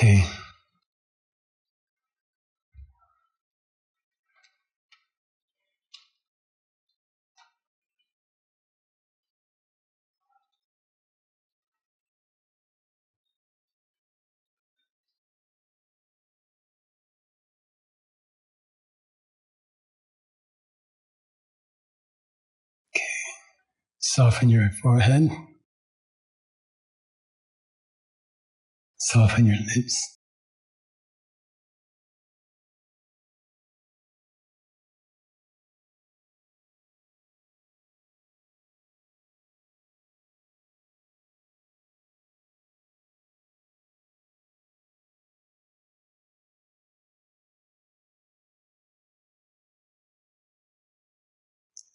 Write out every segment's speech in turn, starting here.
Okay. Soften your forehead. Soften your lips.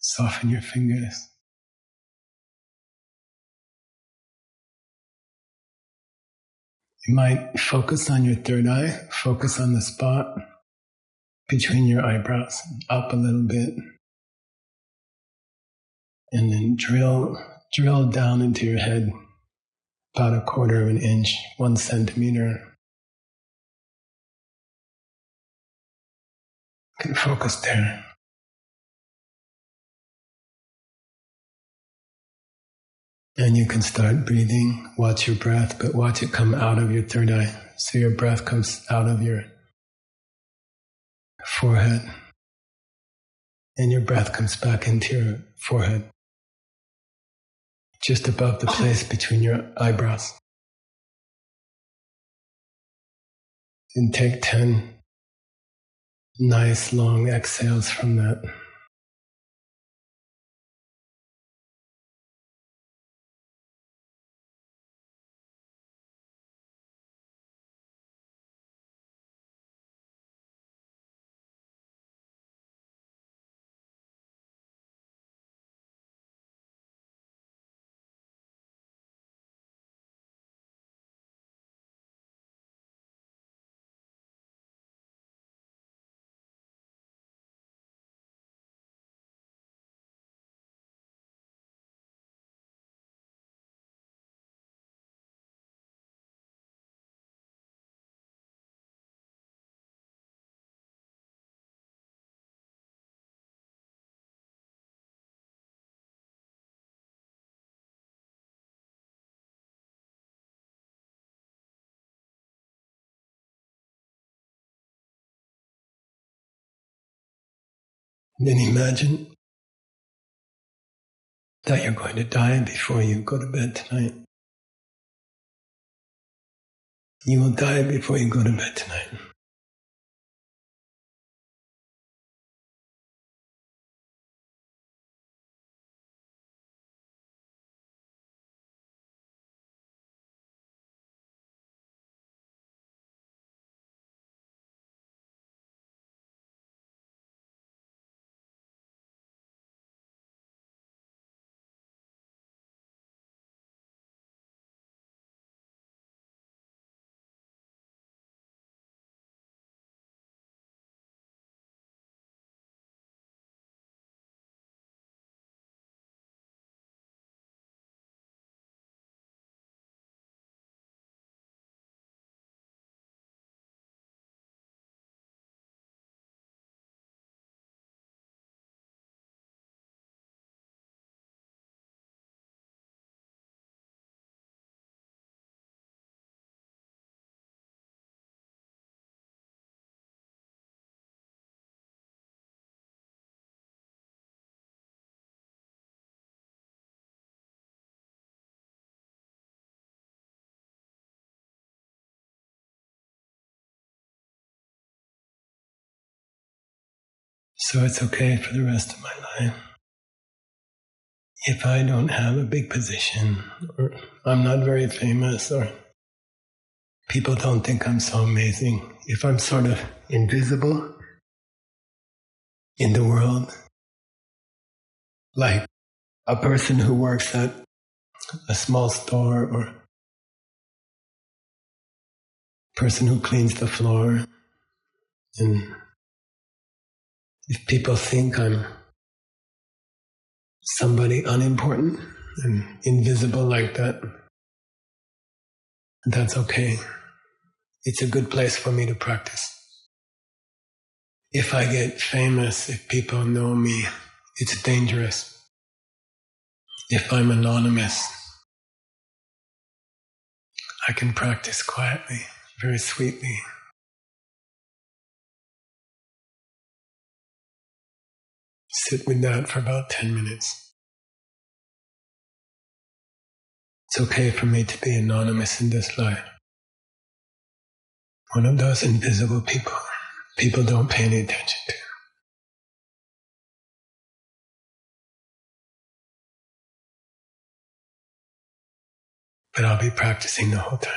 Soften your fingers. You might focus on your third eye, focus on the spot between your eyebrows, up a little bit, and then drill down into your head about 1/4 of an inch, 1 centimeter. You can focus there. And you can start breathing, watch your breath, but watch it come out of your third eye. So your breath comes out of your forehead, and your breath comes back into your forehead, just above the place between your eyebrows. And take 10 nice long exhales from that. Then imagine that you're going to die before you go to bed tonight. You will die before you go to bed tonight. So it's okay for the rest of my life. If I don't have a big position, or I'm not very famous, or people don't think I'm so amazing, if I'm sort of invisible in the world, like a person who works at a small store, or a person who cleans the floor, and if people think I'm somebody unimportant and invisible like that, that's okay. it's a good place for me to practice. If I get famous, if people know me, it's dangerous. If I'm anonymous, I can practice quietly, very sweetly. Sit with that for about 10 minutes. It's okay for me to be anonymous in this life. One of those invisible people don't pay any attention to. But I'll be practicing the whole time.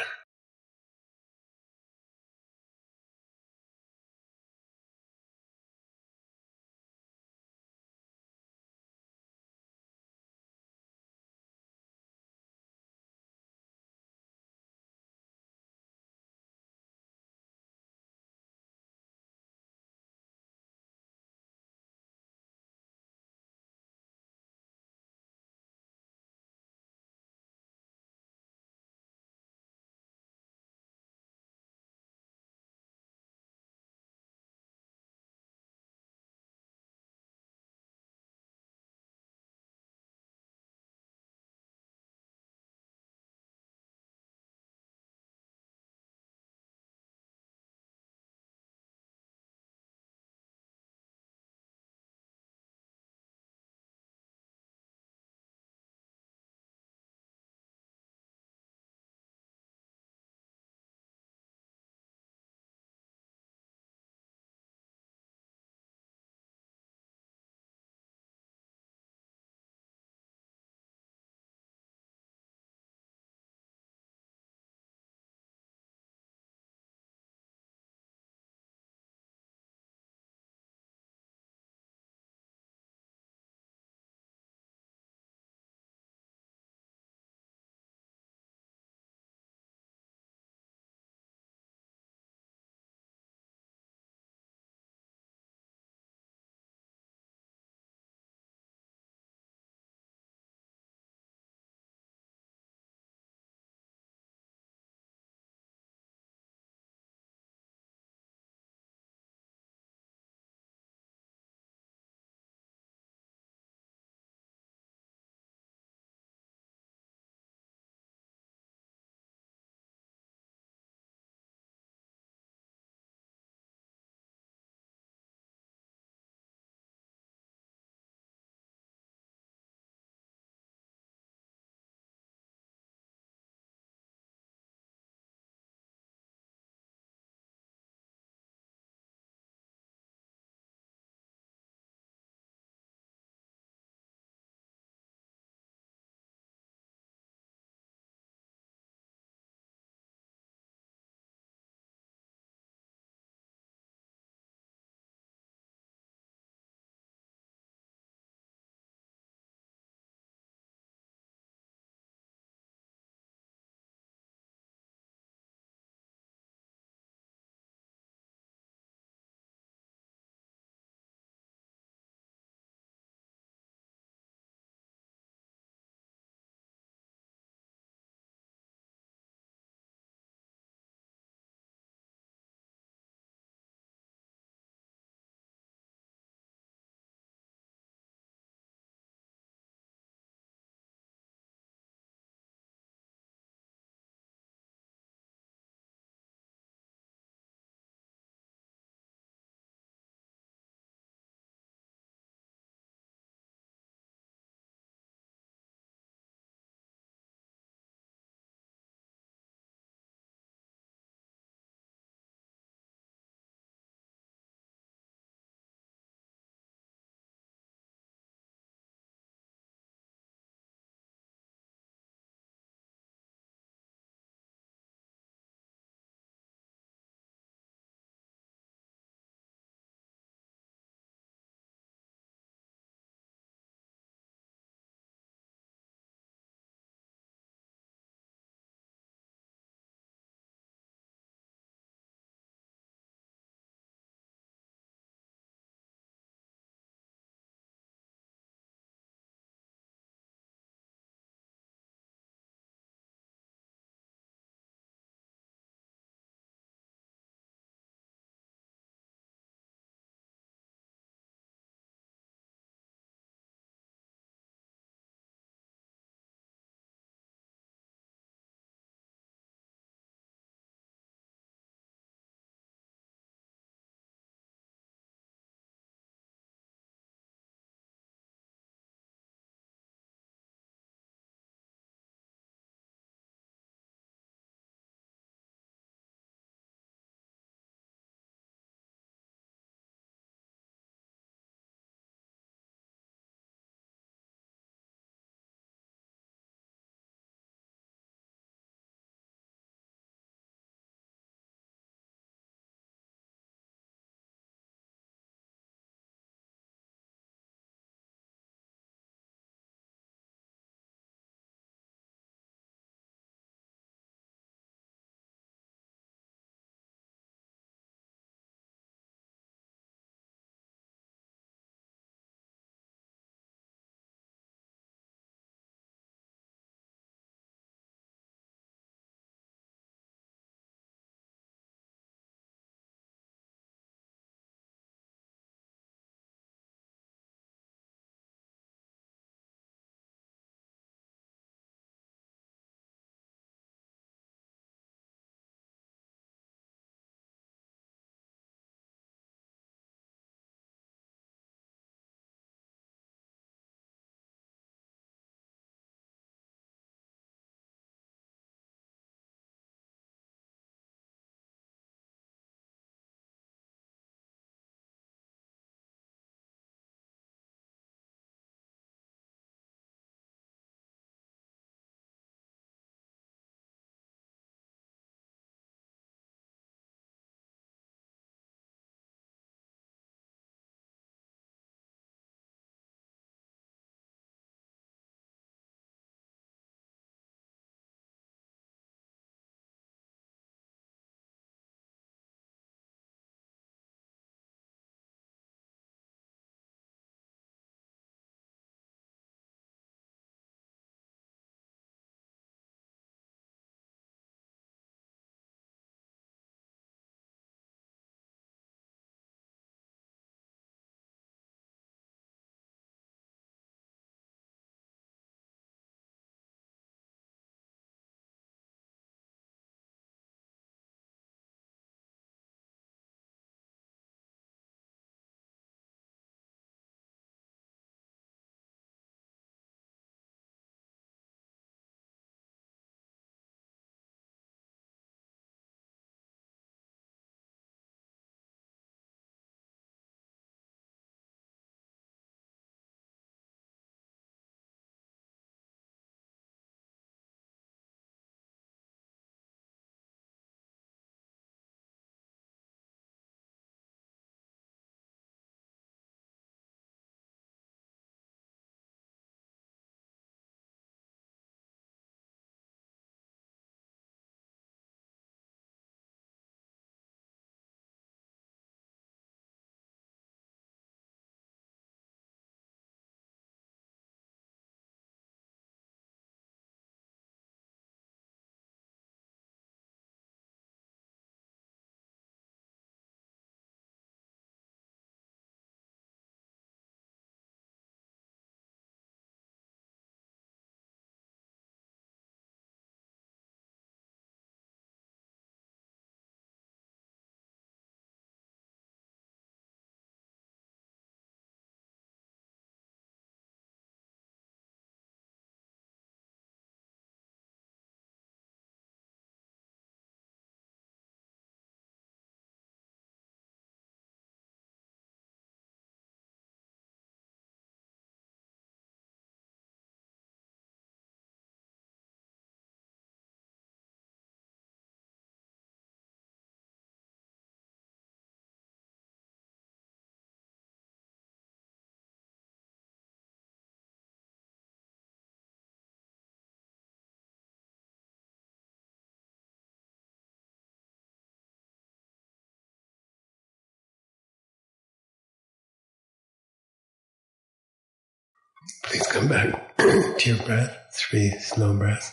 Please come back to your breath. 3 slow breaths.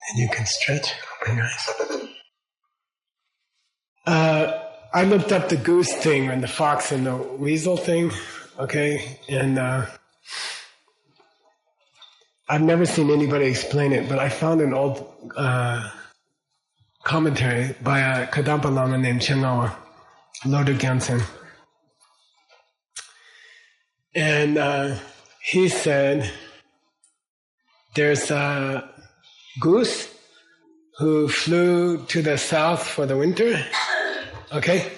And you can stretch, open your eyes. I looked up the goose thing and the fox and the weasel thing, okay? And I've never seen anybody explain it, but I found an old commentary by a Kadampa Lama named Chengawa, Lord Gyaltsen. And he said, there's a goose who flew to the south for the winter, okay?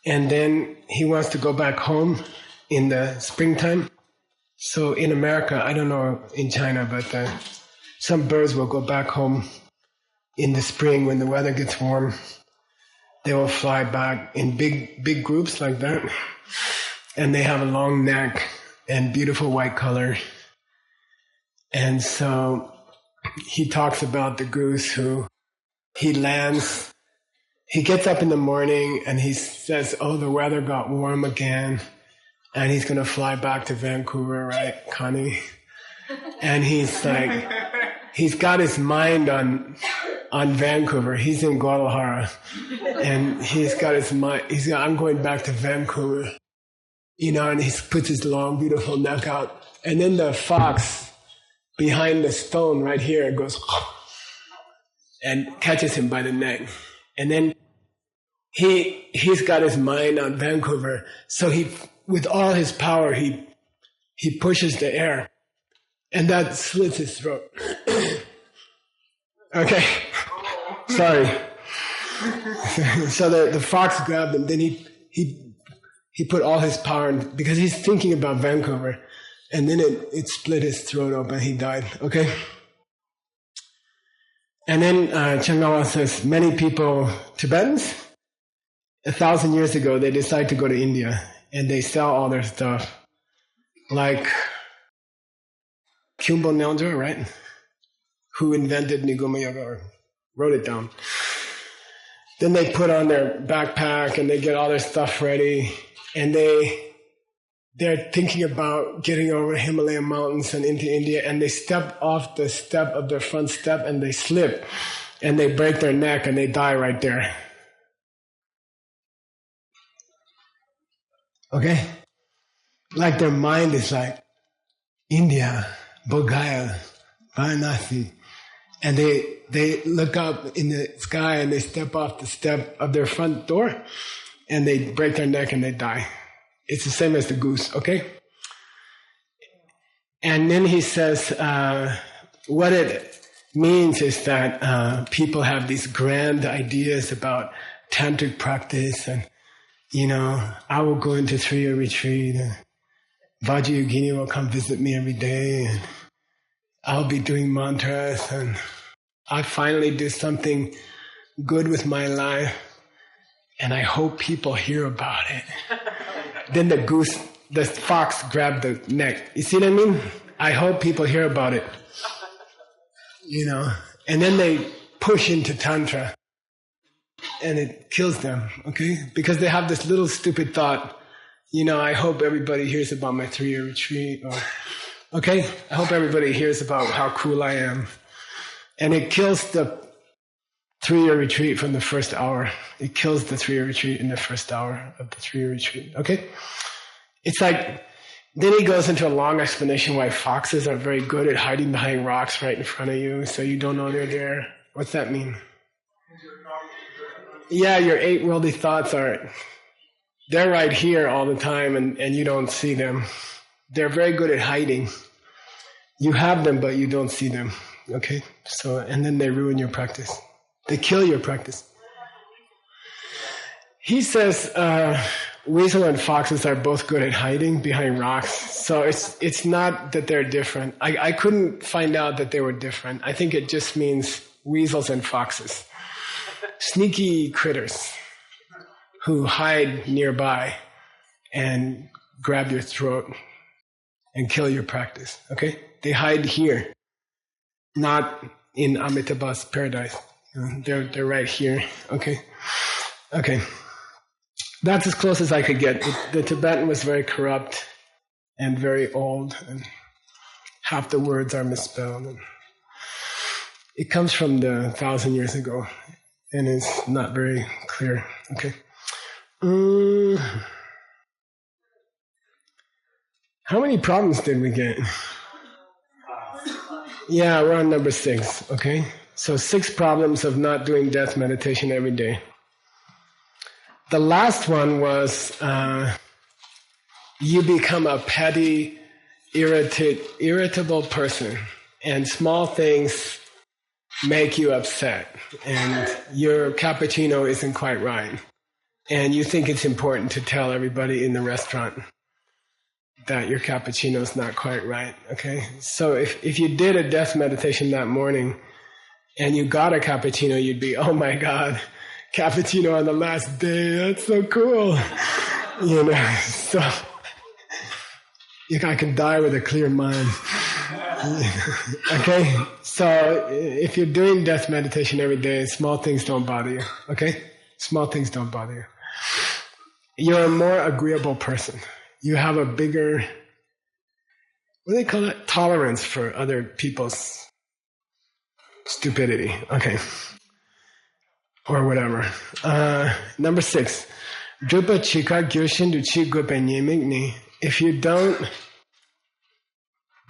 And then he wants to go back home in the springtime. So in America, I don't know in China, but some birds will go back home in the spring when the weather gets warm. They will fly back in big groups like that. And they have a long neck and beautiful white color. And so he talks about the goose who he lands. He gets up in the morning and he says, oh, the weather got warm again. And he's going to fly back to Vancouver, right, Connie? And he's like, he's got his mind on Vancouver. He's in Guadalajara. And he's got his mind, I'm going back to Vancouver. You know, and he puts his long, beautiful neck out. And then the fox behind the stone right here goes and catches him by the neck. And then he's got his mind on Vancouver. So with all his power, he pushes the air. And that slits his throat. Okay. Sorry. So the fox grabbed him. Then he put all his power in, because he's thinking about Vancouver. And then it split his throat open. He died. Okay. And then Chengawa says, many people, Tibetans, 1,000 years ago, they decide to go to India and they sell all their stuff. Like Kyumbo Nyanja, right? Who invented Niguma Yoga or wrote it down. Then they put on their backpack and they get all their stuff ready. And they're thinking about getting over Himalayan mountains and into India, and they step off the step of their front step and they slip and they break their neck and they die right there. Okay? Like their mind is like India, Bodh Varanasi. And they look up in the sky and they step off the step of their front door and they break their neck and they die. It's the same as the goose, okay? And then he says, what it means is that people have these grand ideas about tantric practice and, you know, I will go into 3-year retreat and Vajrayogini will come visit me every day and I'll be doing mantras and I'll finally do something good with my life and I hope people hear about it. Then the fox grabbed the neck. You see what I mean? I hope people hear about it. You know? And then they push into Tantra. And it kills them, okay? Because they have this little stupid thought, you know, I hope everybody hears about my 3-year retreat. Or, okay? I hope everybody hears about how cool I am. And it kills the 3-year retreat from the first hour. It kills the 3-year retreat in the first hour of the 3-year retreat. Okay? It's like, then he goes into a long explanation why foxes are very good at hiding behind rocks right in front of you, so you don't know they're there. What's that mean? Yeah, your 8 worldly thoughts they're right here all the time and you don't see them. They're very good at hiding. You have them, but you don't see them. Okay? So, and then they ruin your practice. They kill your practice. He says weasel and foxes are both good at hiding behind rocks. So it's not that they're different. I couldn't find out that they were different. I think it just means weasels and foxes. Sneaky critters who hide nearby and grab your throat and kill your practice. Okay? They hide here, not in Amitabha's paradise. They're right here. Okay. That's as close as I could get. The Tibetan was very corrupt and very old, and half the words are misspelled. And it comes from the 1,000 years ago, and it's not very clear. Okay. How many problems did we get? Yeah, we're on number 6. Okay. So 6 problems of not doing death meditation every day. The last one was you become a petty, irritable person, and small things make you upset, and your cappuccino isn't quite right, and you think it's important to tell everybody in the restaurant that your cappuccino is not quite right. Okay, so if you did a death meditation that morning and you got a cappuccino, you'd be, oh my God, cappuccino on the last day, that's so cool. So I can die with a clear mind. Okay, so if you're doing death meditation every day, small things don't bother you. Okay, small things don't bother you. You're a more agreeable person. You have a bigger, what do they call it? Tolerance for other people's stupidity. Okay. Or whatever. Number 6. If you don't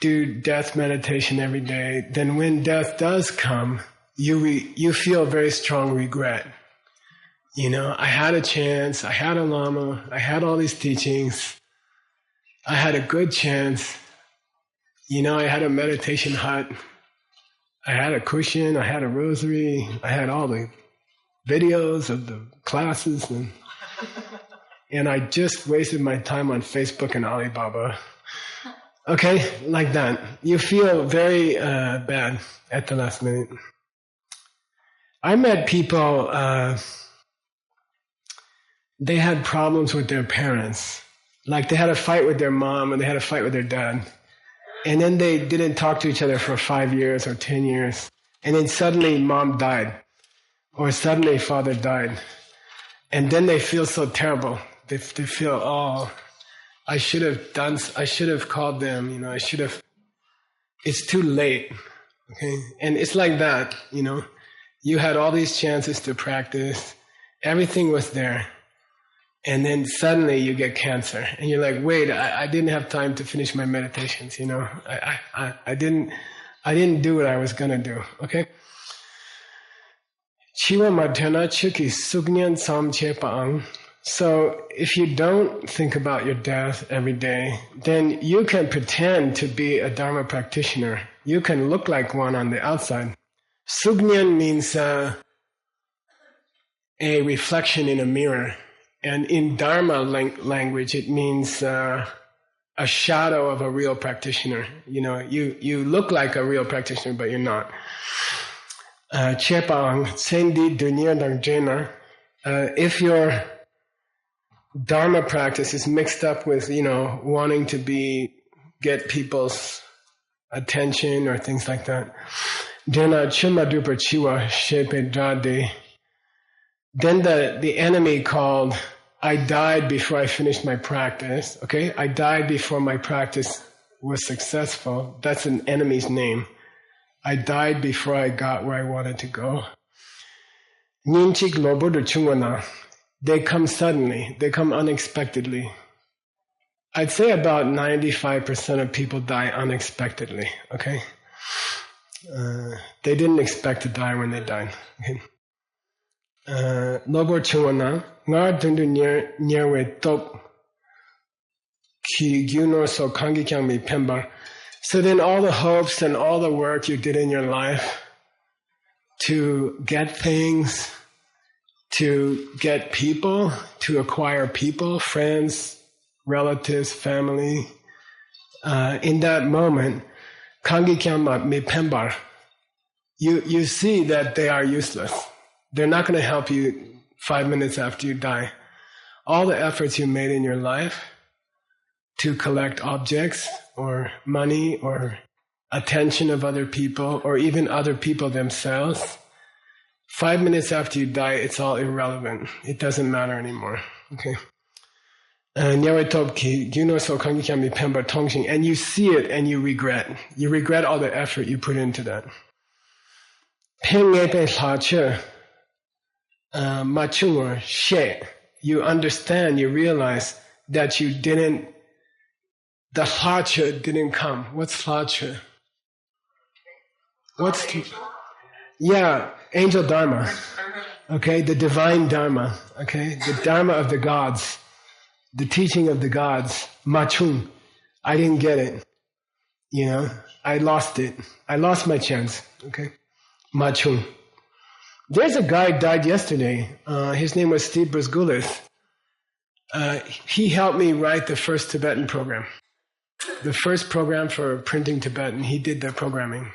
do death meditation every day, then when death does come, you feel very strong regret. I had a chance, I had a lama, I had all these teachings, I had a good chance, I had a meditation hut, I had a cushion, I had a rosary, I had all the videos of the classes, and I just wasted my time on Facebook and Alibaba. Okay, like that. You feel very bad at the last minute. I met people, they had problems with their parents. Like they had a fight with their mom and they had a fight with their dad. And then they didn't talk to each other for 5 years or 10 years. And then suddenly mom died. Or suddenly father died. And then they feel so terrible. They feel, oh, I should have called them, it's too late. Okay? And it's like that, You had all these chances to practice. Everything was there. And then suddenly you get cancer. And you're like, wait, I didn't have time to finish my meditations, I didn't do what I was gonna do. Okay? Chiwa Madhyana Chuki Sugnyan Sam Chepaang. So if you don't think about your death every day, then you can pretend to be a Dharma practitioner. You can look like one on the outside. Sugnyan means a reflection in a mirror. And in Dharma language, it means a shadow of a real practitioner. You look like a real practitioner, but you're not. Chepang, Sendi Dunya Dangjena. If your Dharma practice is mixed up with, wanting to get people's attention or things like that, then the enemy called, I died before I finished my practice. Okay, I died before my practice was successful. That's an enemy's name. I died before I got where I wanted to go. Nyinchik lobodo chungwana. They come suddenly. They come unexpectedly. I'd say about 95% of people die unexpectedly. Okay, they didn't expect to die when they died. Okay. Lobo chungwana. Nga dundu nyerwe top ki gyunor so kangi kyang mi pembar. So then all the hopes and all the work you did in your life to get things, to get people, to acquire people, friends, relatives, family, in that moment, kangi kyama me pembar, you see that they are useless. They're not going to help you 5 minutes after you die. All the efforts you made in your life to collect objects or money or attention of other people, or even other people themselves, 5 minutes after you die, it's all irrelevant. It doesn't matter anymore. Okay? And you see it and you regret. You regret all the effort you put into that. You understand, you realize that the Hacha didn't come. What's Hacha? Angel Dharma. Okay, the divine Dharma. Okay, the Dharma of the gods. The teaching of the gods. Machung. I didn't get it. I lost it. I lost my chance. Okay, Machung. There's a guy who died yesterday. His name was Steve Brisgulis. He helped me write the first Tibetan program. The first program for printing Tibetan. He did the programming.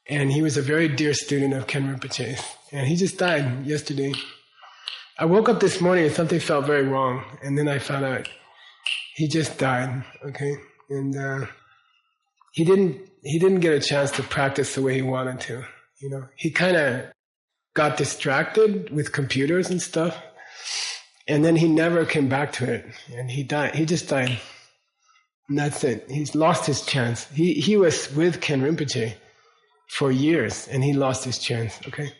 And he was a very dear student of Ken Rinpoche's. And he just died yesterday. I woke up this morning and something felt very wrong. And then I found out he just died. Okay? And he didn't get a chance to practice the way he wanted to. He kind of got distracted with computers and stuff. And then he never came back to it. And he died. He just died. And that's it. He's lost his chance. He was with Ken Rinpoche for years, and he lost his chance. Okay?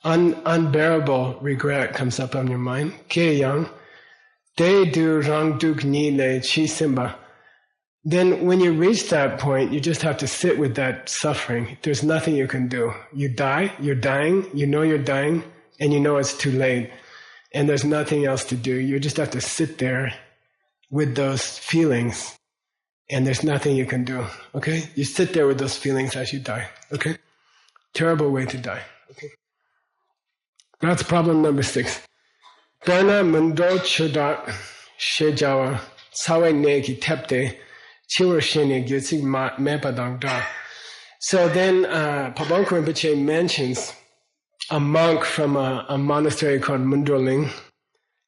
Unbearable regret comes up on your mind. Then when you reach that point, you just have to sit with that suffering. There's nothing you can do. You die, you're dying, you know you're dying, and you know it's too late. And there's nothing else to do. You just have to sit there with those feelings, and there's nothing you can do. Okay? You sit there with those feelings as you die. Okay? Terrible way to die. Okay? That's problem number 6. Dana mundo chodak shejawa sawe neki tepte chiwar shene gyutsik mepadang da. So then Pabongko Rinpoche mentions a monk from a monastery called Mundoling,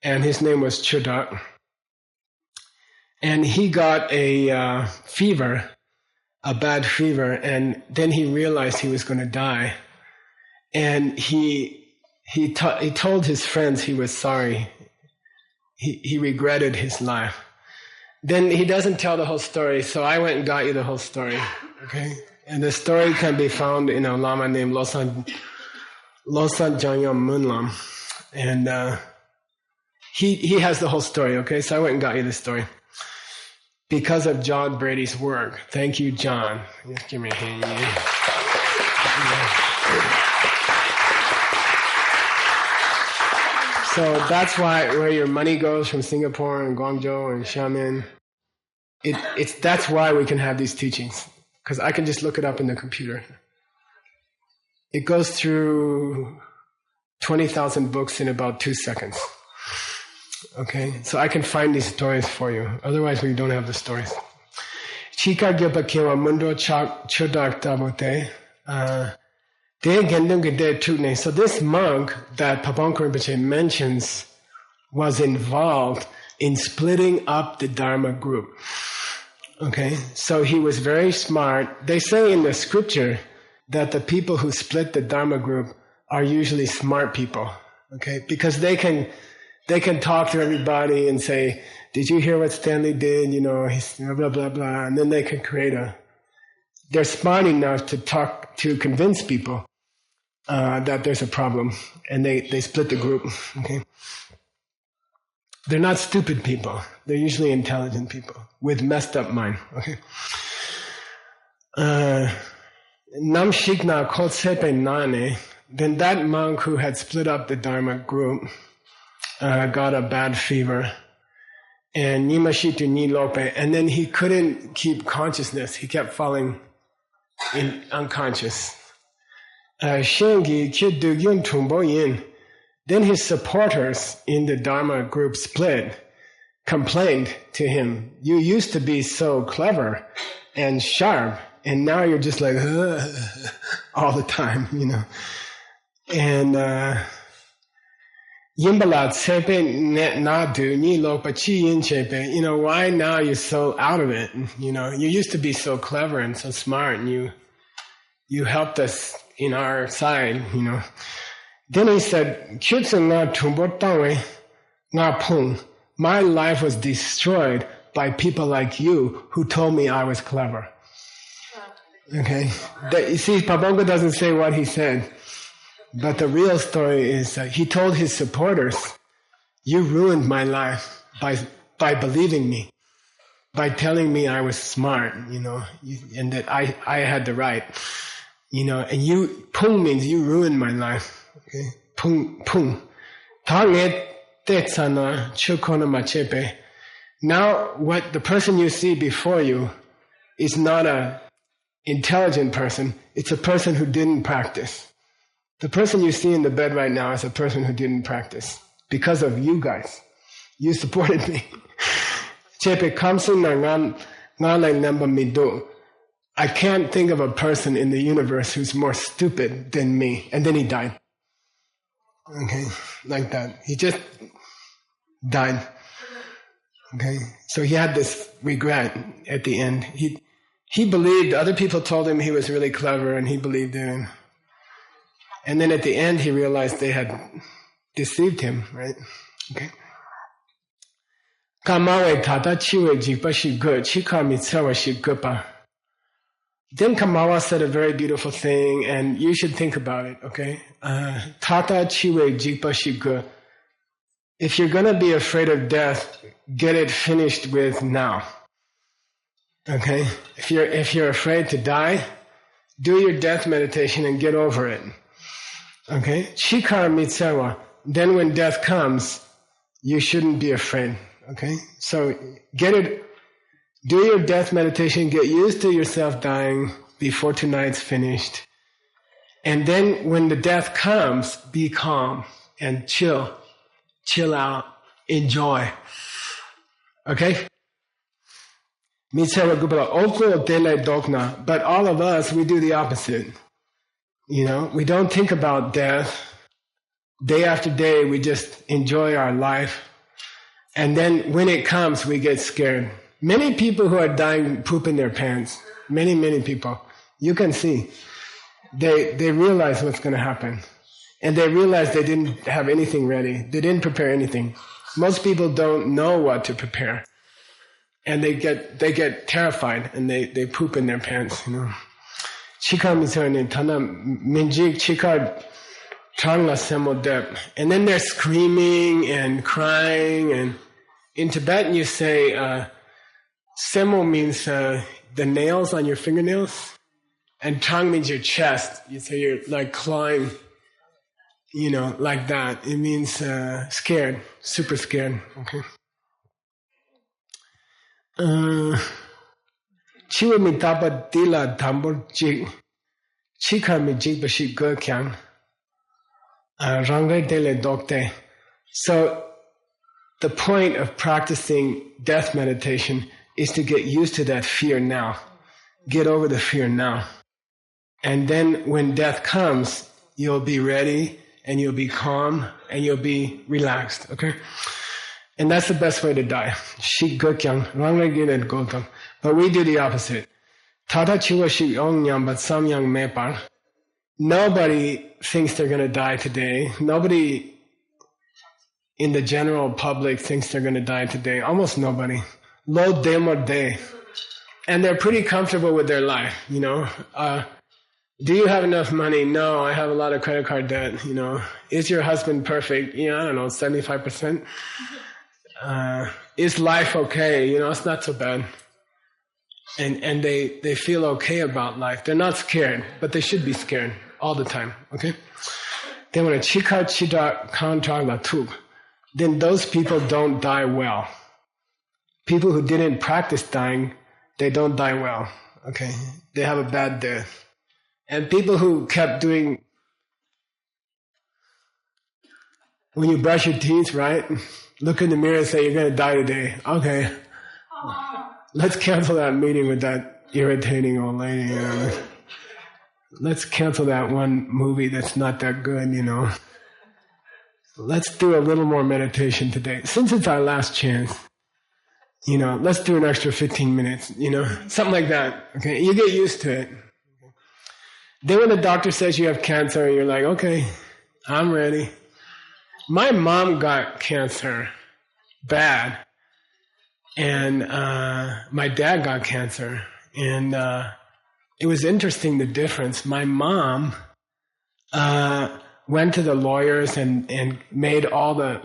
and his name was Chodak. And he got a fever, a bad fever, and then he realized he was going to die. And he told his friends he was sorry. He regretted his life. Then he doesn't tell the whole story, so I went and got you the whole story. Okay? And the story can be found in a lama named Losang Jangyam Munlam. And he has the whole story, okay? So I went and got you the story. Because of John Brady's work. Thank you, John. Just give me a hand. So that's why where your money goes from Singapore and Guangzhou and Xiamen, that's why we can have these teachings. Because I can just look it up in the computer. It goes through 20,000 books in about 2 seconds. Okay, so I can find these stories for you. Otherwise, we don't have the stories. Chika Gyopa Kewa Mundo Chodak Tabote. So this monk that Pabongko Rinpoche mentions was involved in splitting up the Dharma group. Okay, so he was very smart. They say in the scripture that the people who split the Dharma group are usually smart people. Okay, because they can talk to everybody and say, did you hear what Stanley did? He's blah, blah, blah. And then they can they're smart enough to convince people that there's a problem. And they split the group. Okay. They're not stupid people. They're usually intelligent people with messed up mind. Okay. Nam Shikna Kotsepe Nane. Then that monk who had split up the Dharma group got a bad fever, and Nimashitu Nilope, and then he couldn't keep consciousness. He kept falling unconscious. Shengi Kidugyun Tumboyin. Then his supporters in the Dharma group split, complained to him, you used to be so clever and sharp, and now you're just like all the time, And Yimbalat sepe net na do ni lo pa chi yin chepe. Why now you're so out of it? You used to be so clever and so smart, and you helped us in our side. Then he said, "Kyutsu nga tumbo tawe nga pung." My life was destroyed by people like you who told me I was clever. Okay, you see, Pabonga doesn't say what he said. But the real story is he told his supporters, "You ruined my life by believing me, by telling me I was smart, and that I had the right, and you, pung means you ruined my life, okay? Pung. Now, what the person you see before you is not an intelligent person, it's a person who didn't practice. The person you see in the bed right now is a person who didn't practice. Because of you guys. You supported me. I can't think of a person in the universe who's more stupid than me. And then he died. Okay, like that. He just died. Okay, so he had this regret at the end. He believed, other people told him he was really clever and he believed in it. And then at the end, he realized they had deceived him, right? Okay. Kamawe tata chiwe jikpa shi good. Chika mitsawa shi gupa. Then Kamawa said a very beautiful thing, and you should think about it, okay? Tata chiwe jikpa shi good. If you're going to be afraid of death, get it finished with now. Okay? If you're afraid to die, do your death meditation and get over it. Okay? Chikara mitsewa. Then when death comes, you shouldn't be afraid. Okay? So do your death meditation, get used to yourself dying before tonight's finished. And then when the death comes, be calm and chill out, enjoy. Okay? Mitsewa gubala oko dele dokna. But all of us, we do the opposite. We don't think about death. Day after day, we just enjoy our life. And then when it comes, we get scared. Many people who are dying poop in their pants. Many, many people. You can see. They realize what's going to happen. And they realize they didn't have anything ready. They didn't prepare anything. Most people don't know what to prepare. And they get terrified and they poop in their pants, Chika miserne tana minjik chika trangla semo dep. And then they're screaming and crying, and in Tibetan you say semo means the nails on your fingernails, and trang means your chest. You say you're like clawing, like that. It means scared, super scared. Okay. Chiwa mitapa dila tambor jig. Chika mi jig bashi go kyang. Rangai dele dokte. So the point of practicing death meditation is to get used to that fear now. Get over the fear now. And then when death comes, you'll be ready and you'll be calm and you'll be relaxed. Okay? And that's the best way to die. Shi gokyang, rangai gile gotam. But we do the opposite. Tata chiwa shi ongyang but samyang mepar. Nobody thinks they're going to die today. Nobody in the general public thinks they're going to die today. Almost nobody. Lo demo day. And they're pretty comfortable with their life, Do you have enough money? No, I have a lot of credit card debt, Is your husband perfect? I don't know, 75%. Is life okay? It's not so bad. And they feel okay about life. They're not scared, but they should be scared all the time. Okay? Then when a chika chida kantar latuk, then those people don't die well. People who didn't practice dying, they don't die well. Okay? They have a bad death. And people who kept doing, when you brush your teeth, right? Look in the mirror and say, you're going to die today. Okay. Let's cancel that meeting with that irritating old lady. Let's cancel that one movie that's not that good, let's do a little more meditation today. Since it's our last chance, let's do an extra 15 minutes, something like that. Okay, you get used to it. Then when the doctor says you have cancer, you're like, okay, I'm ready. My mom got cancer, bad, and my dad got cancer, and it was interesting, the difference. My mom went to the lawyers and made all the,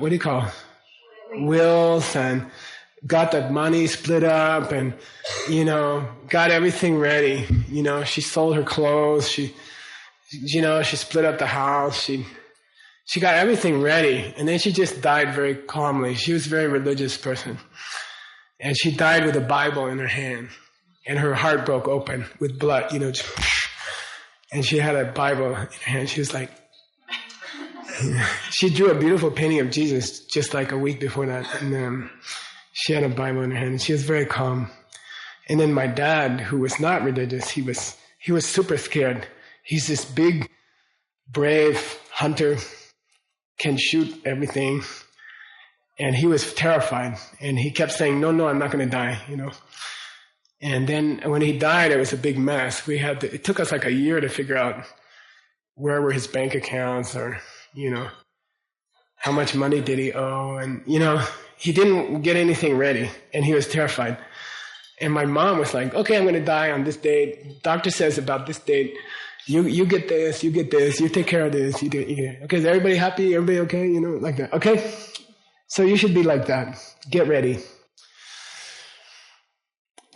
wills, and got the money split up, and, got everything ready. She sold her clothes. She split up the house. She got everything ready. And then she just died very calmly. She was a very religious person. And she died with a Bible in her hand. And her heart broke open with blood, and she had a Bible in her hand. She was like, she drew a beautiful painting of Jesus just like a week before that. And she had a Bible in her hand, and she was very calm. And then my dad, who was not religious, he was super scared. He's this big, brave hunter, can shoot everything. And he was terrified. And he kept saying, no, I'm not going to die, And then when he died, it was a big mess. It took us like a year to figure out where were his bank accounts, or, how much money did he owe? And, he didn't get anything ready, and he was terrified. And my mom was like, okay, I'm going to die on this date. Doctor says about this date, you get this, you take care of this, you do it. Okay, is everybody happy? Everybody okay? Like that. Okay? So you should be like that. Get ready.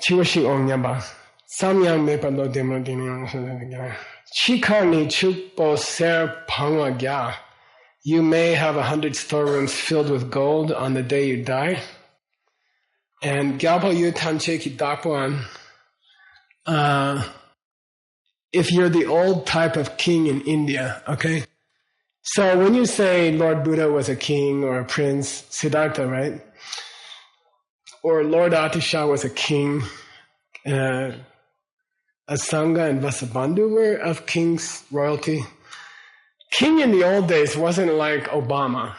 Chiwashi Onyaba. Samyang Mepalo Demodini. Chikani Chupo Ser Pangagya. You may have 100 storerooms filled with gold on the day you die. And Gyalpo Yu Tamcheki Dakwan. If you're the old type of king in India, okay? So when you say Lord Buddha was a king or a prince, Siddhartha, right? Or Lord Atisha was a king, Asanga and Vasubandhu were of kings, royalty. King in the old days wasn't like Obama.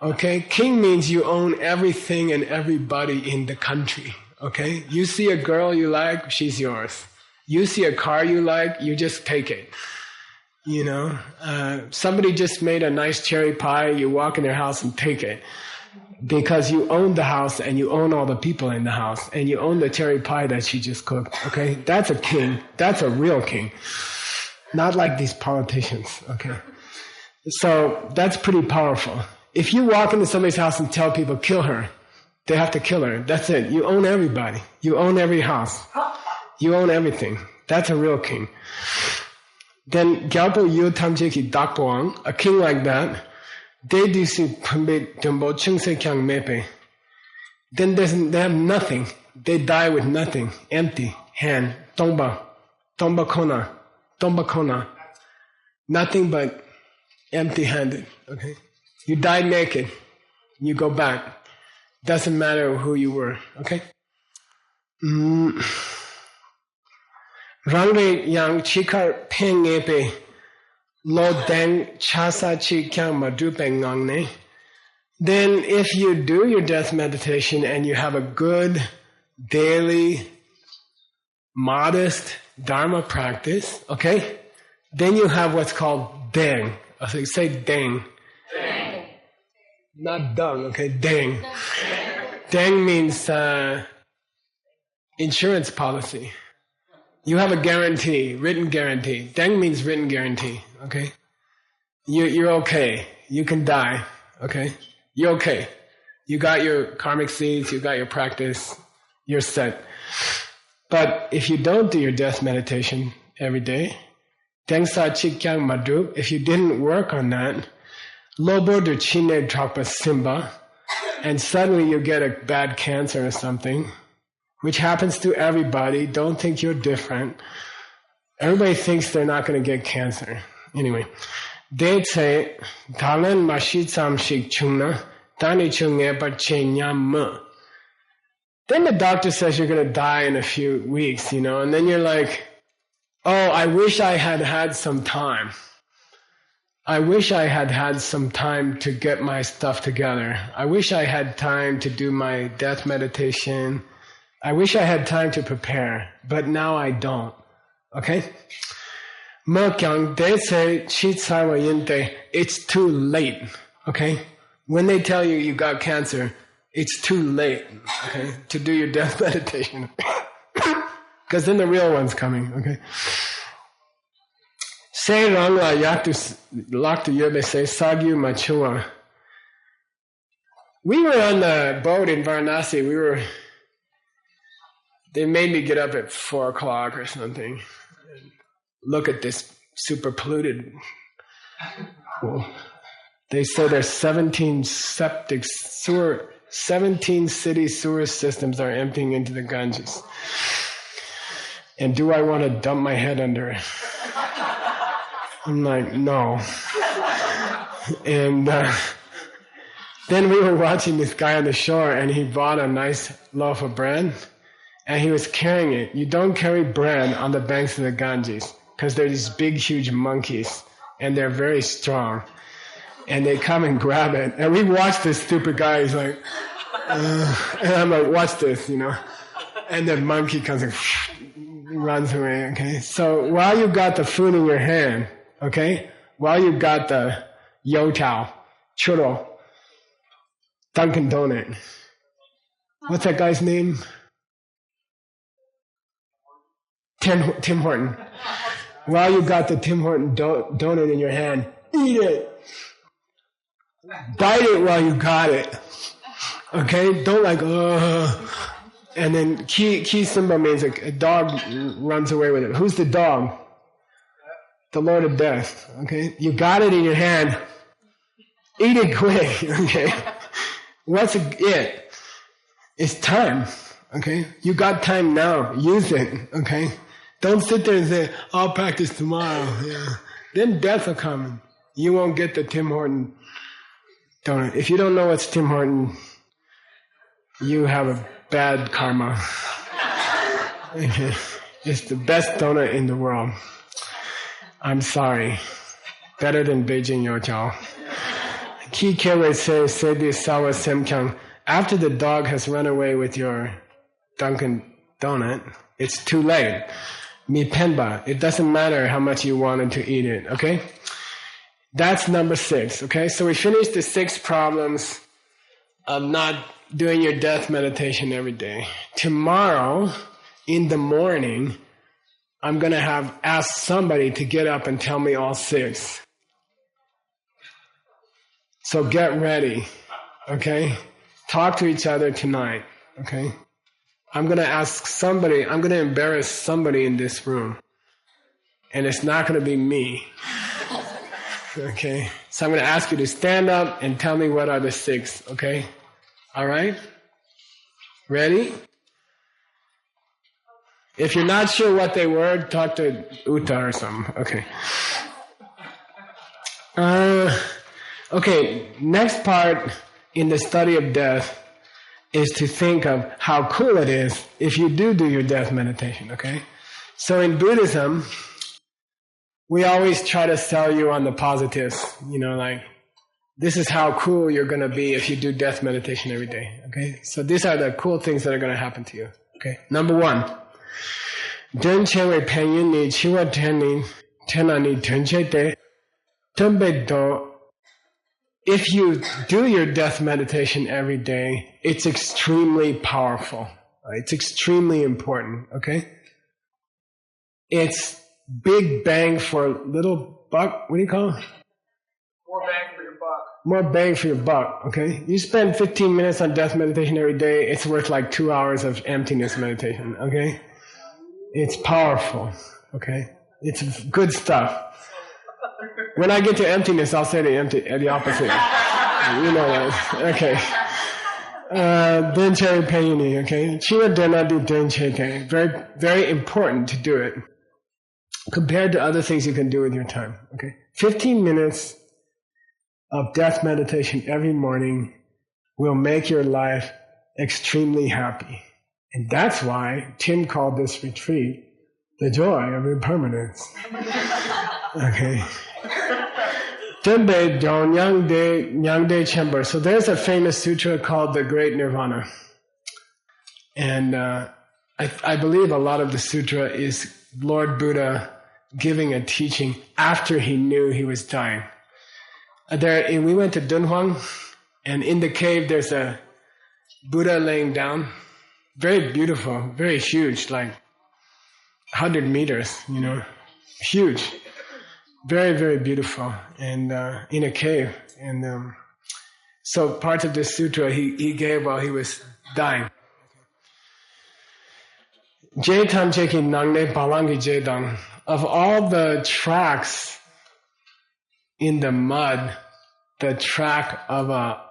Okay? King means you own everything and everybody in the country. Okay? You see a girl you like, she's yours. You see a car you like, you just take it. Somebody just made a nice cherry pie, you walk in their house and take it. Because you own the house and you own all the people in the house and you own the cherry pie that she just cooked. Okay? That's a king. That's a real king. Not like these politicians. Okay? So that's pretty powerful. If you walk into somebody's house and tell people, kill her, they have to kill her. That's it. You own everybody. You own every house. You own everything. That's a real king. Then Gyalpo Yu Tamjeki Dakpoang, a king like that, they do see Pambe Dumbo Chungse Kyang Mepe. Then they have nothing. They die with nothing. Empty. Hand. Tomba Kona. Nothing but empty-handed. Okay? You die naked. You go back. Doesn't matter who you were. Okay? Rangre yang chikar pengepe lo deng chasa chi kyang madupe ngangne. Then if you do your death meditation and you have a good daily modest dharma practice, okay? Then you have what's called deng. So say deng. Deng. Not dung, okay? Deng. Deng means insurance policy. You have a guarantee, written guarantee. Deng means written guarantee, okay? You're okay. You can die, okay? You're okay. You got your karmic seeds, you got your practice, you're set. But if you don't do your death meditation every day, Deng Sa Chik Kyang Madrup, if you didn't work on that, Lobo de Chine Drapa Simba, and suddenly you get a bad cancer or something, which happens to everybody. Don't think you're different. Everybody thinks they're not going to get cancer. Anyway, they'd say, Dalan Mashitsam Shik Chungna, Dani Chunge Bachenyam. Then the doctor says you're going to die in a few weeks, and then you're like, oh, I wish I had had some time. I wish I had had some time to get my stuff together. I wish I had time to do my death meditation. I wish I had time to prepare, but now I don't. Okay? It's too late. Okay? When they tell you you got cancer, it's too late, okay, to do your death meditation. Because then the real one's coming, okay? Say rangla yaktu laktu yobe say sagyu machua. We were on the boat in Varanasi. They made me get up at 4 o'clock or something and look at this super polluted. Well, they say there's 17 city sewer systems are emptying into the Ganges. And do I want to dump my head under it? I'm like, no. And then we were watching this guy on the shore, and he bought a nice loaf of bread, and he was carrying it. You don't carry bread on the banks of the Ganges, because they're these big, huge monkeys, and they're very strong. And they come and grab it. And we watch this stupid guy, he's like, and I'm like, watch this, And the monkey comes and runs away, okay? So while you got the food in your hand, okay? While you got the youtiao, churro, Dunkin' Donut. What's that guy's name? Tim Horton. While you got the Tim Horton donut in your hand, eat it. Bite it while you got it. Okay? Don't like, And then ki simba means a dog runs away with it. Who's the dog? The Lord of Death. Okay? You got it in your hand. Eat it quick. Okay? What's it? It's time. Okay? You got time now. Use it. Okay? Don't sit there and say, I'll practice tomorrow. Yeah. Then death will come. You won't get the Tim Horton donut. If you don't know what's Tim Horton, you have a bad karma. Okay. It's the best donut in the world. I'm sorry. Better than Beijing Youtiao. Ki kewe se sebi sawa semkyang. After the dog has run away with your Dunkin' Donut, it's too late. Mi penba. It doesn't matter how much you wanted to eat it, okay? That's number 6, okay? So we finished the 6 problems of not doing your death meditation every day. Tomorrow, in the morning, I'm going to ask somebody to get up and tell me all 6. So get ready, okay? Talk to each other tonight, okay? I'm going to embarrass somebody in this room. And it's not going to be me. Okay? So I'm going to ask you to stand up and tell me what are the 6, okay? All right? Ready? If you're not sure what they were, talk to Uta or something. Okay. Okay, next part in the study of death is to think of how cool it is if you do your death meditation, okay? So in Buddhism, we always try to sell you on the positives, like, this is how cool you're going to be if you do death meditation every day, okay? So these are the cool things that are going to happen to you, okay? Number 1, Denchewe penyin ni chiwa tenani tenchete tembedo. If you do your death meditation every day, it's extremely powerful. It's extremely important, okay? It's big bang for little buck. What do you call it? More bang for your buck. More bang for your buck, okay? You spend 15 minutes on death meditation every day, it's worth like 2 hours of emptiness meditation, okay? It's powerful, okay? It's good stuff. When I get to emptiness, I'll say the opposite. You know that. Okay. Denche Payini, okay? Chiwa Denadi Denche. Very, very important to do it compared to other things you can do with your time, okay? 15 minutes of death meditation every morning will make your life extremely happy. And that's why Tim called this retreat the joy of impermanence. Okay. Tenbei Dong Nyangde Chamber. So there's a famous sutra called the Great Nirvana. And I believe a lot of the sutra is Lord Buddha giving a teaching after he knew he was dying. We went to Dunhuang, and in the cave there's a Buddha laying down. Very beautiful, very huge, like 100 meters, huge. Very, very beautiful, and in a cave. And so part of this sutra he gave while he was dying. Je tam cheki nangne balangi jedang. Of all the tracks in the mud, the track of a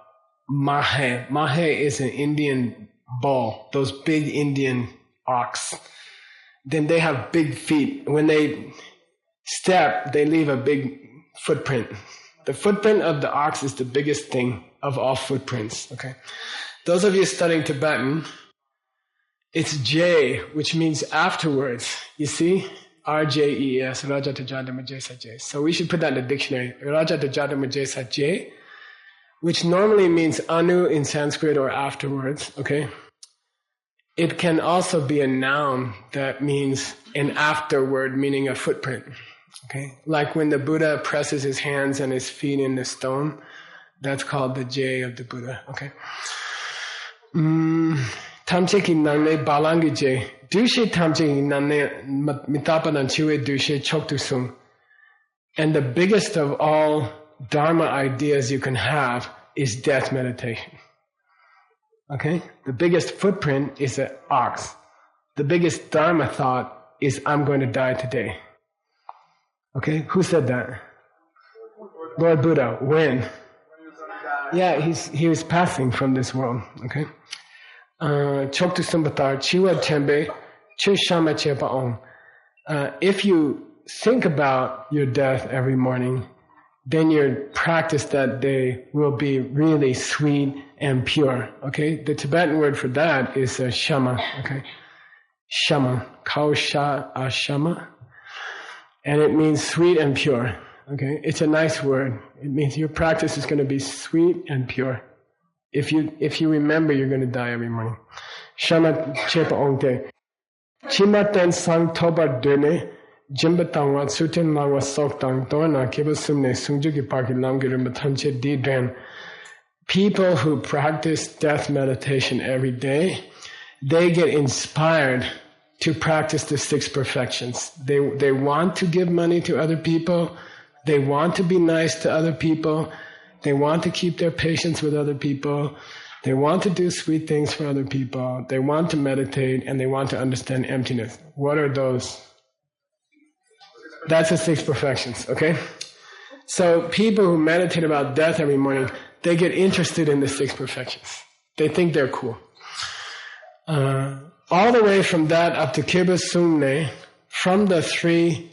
mahe is an Indian bull, those big Indian ox. Then they have big feet. When they step, they leave a big footprint. The footprint of the ox is the biggest thing of all footprints. Okay, those of you studying Tibetan, it's J, which means afterwards. You see, RJES, Raja Tajada Majesa J. So we should put that in the dictionary. Raja Tajada Majesa J, which normally means anu in Sanskrit or afterwards. Okay, it can also be a noun that means an afterward, meaning a footprint. Okay, like when the Buddha presses his hands and his feet in the stone, that's called the J of the Buddha. Okay. Tamcheki nangne balangi J. Dushe tamcheki nangne mitapadan chiwe dushe choktusum. And the biggest of all Dharma ideas you can have is death meditation. Okay? The biggest footprint is an ox. The biggest Dharma thought is I'm going to die today. Okay? Who said that? Lord Buddha. When? Yeah, he was passing from this world. Okay? Choktu Sumbatar, Chiwa Tembe, Chishama Chepaong. If you think about your death every morning, then your practice that day will be really sweet and pure. Okay? The Tibetan word for that is shama. Okay? Shama. Kau sha ashama. And it means sweet and pure. Okay? It's a nice word. It means your practice is going to be sweet and pure. If you remember, you're going to die every morning. Shama chepa ongte. Chimaten sang toba dene. Jimbatangwa sutin langwa soktang dona kiba sumne sungjuki paki lamgirim batanche didren. People who practice death meditation every day, they get inspired to practice the 6 perfections. They want to give money to other people. They want to be nice to other people. They want to keep their patience with other people. They want to do sweet things for other people. They want to meditate, and they want to understand emptiness. What are those? That's the 6 perfections, okay? So people who meditate about death every morning, they get interested in the 6 perfections. They think they're cool. All the way from that up to Kiba Sumne, from the 3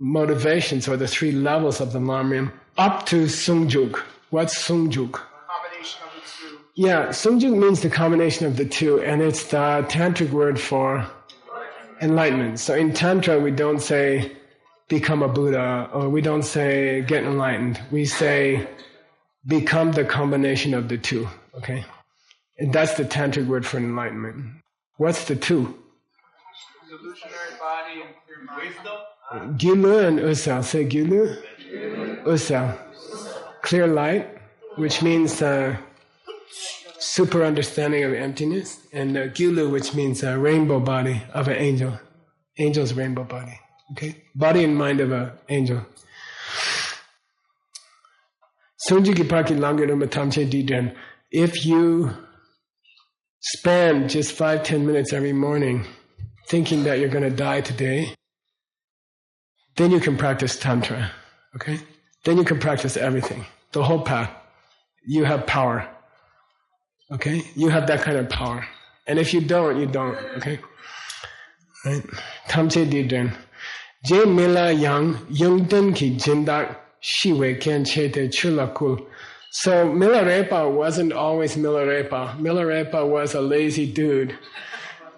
motivations or the 3 levels of the Lamrim, up to Sungjuk. What's Sungjuk? Combination of the 2. Yeah, Sungjuk means the combination of the 2, and it's the tantric word for enlightenment. So in Tantra, we don't say become a Buddha, or we don't say get enlightened. We say become the combination of the 2, okay? And that's the tantric word for enlightenment. What's the 2? Illusionary body and pure mind. Wisdom. Gilu and Usa. Say Gilu. Usa. Clear light, which means super understanding of emptiness, and Gilu, which means rainbow body of an angel. Angel's rainbow body. Okay? Body and mind of an angel. If you spend just 5-10 minutes every morning thinking that you're going to die today, then you can practice Tantra. Okay? Then you can practice everything. The whole path. You have power. Okay? You have that kind of power. And if you don't, you don't. Okay? Right? Tamche Didren. Je Mila Yang Yung Ki Jindak Shiwe Ken Chete Chulakul. So Milarepa wasn't always Milarepa. Milarepa was a lazy dude.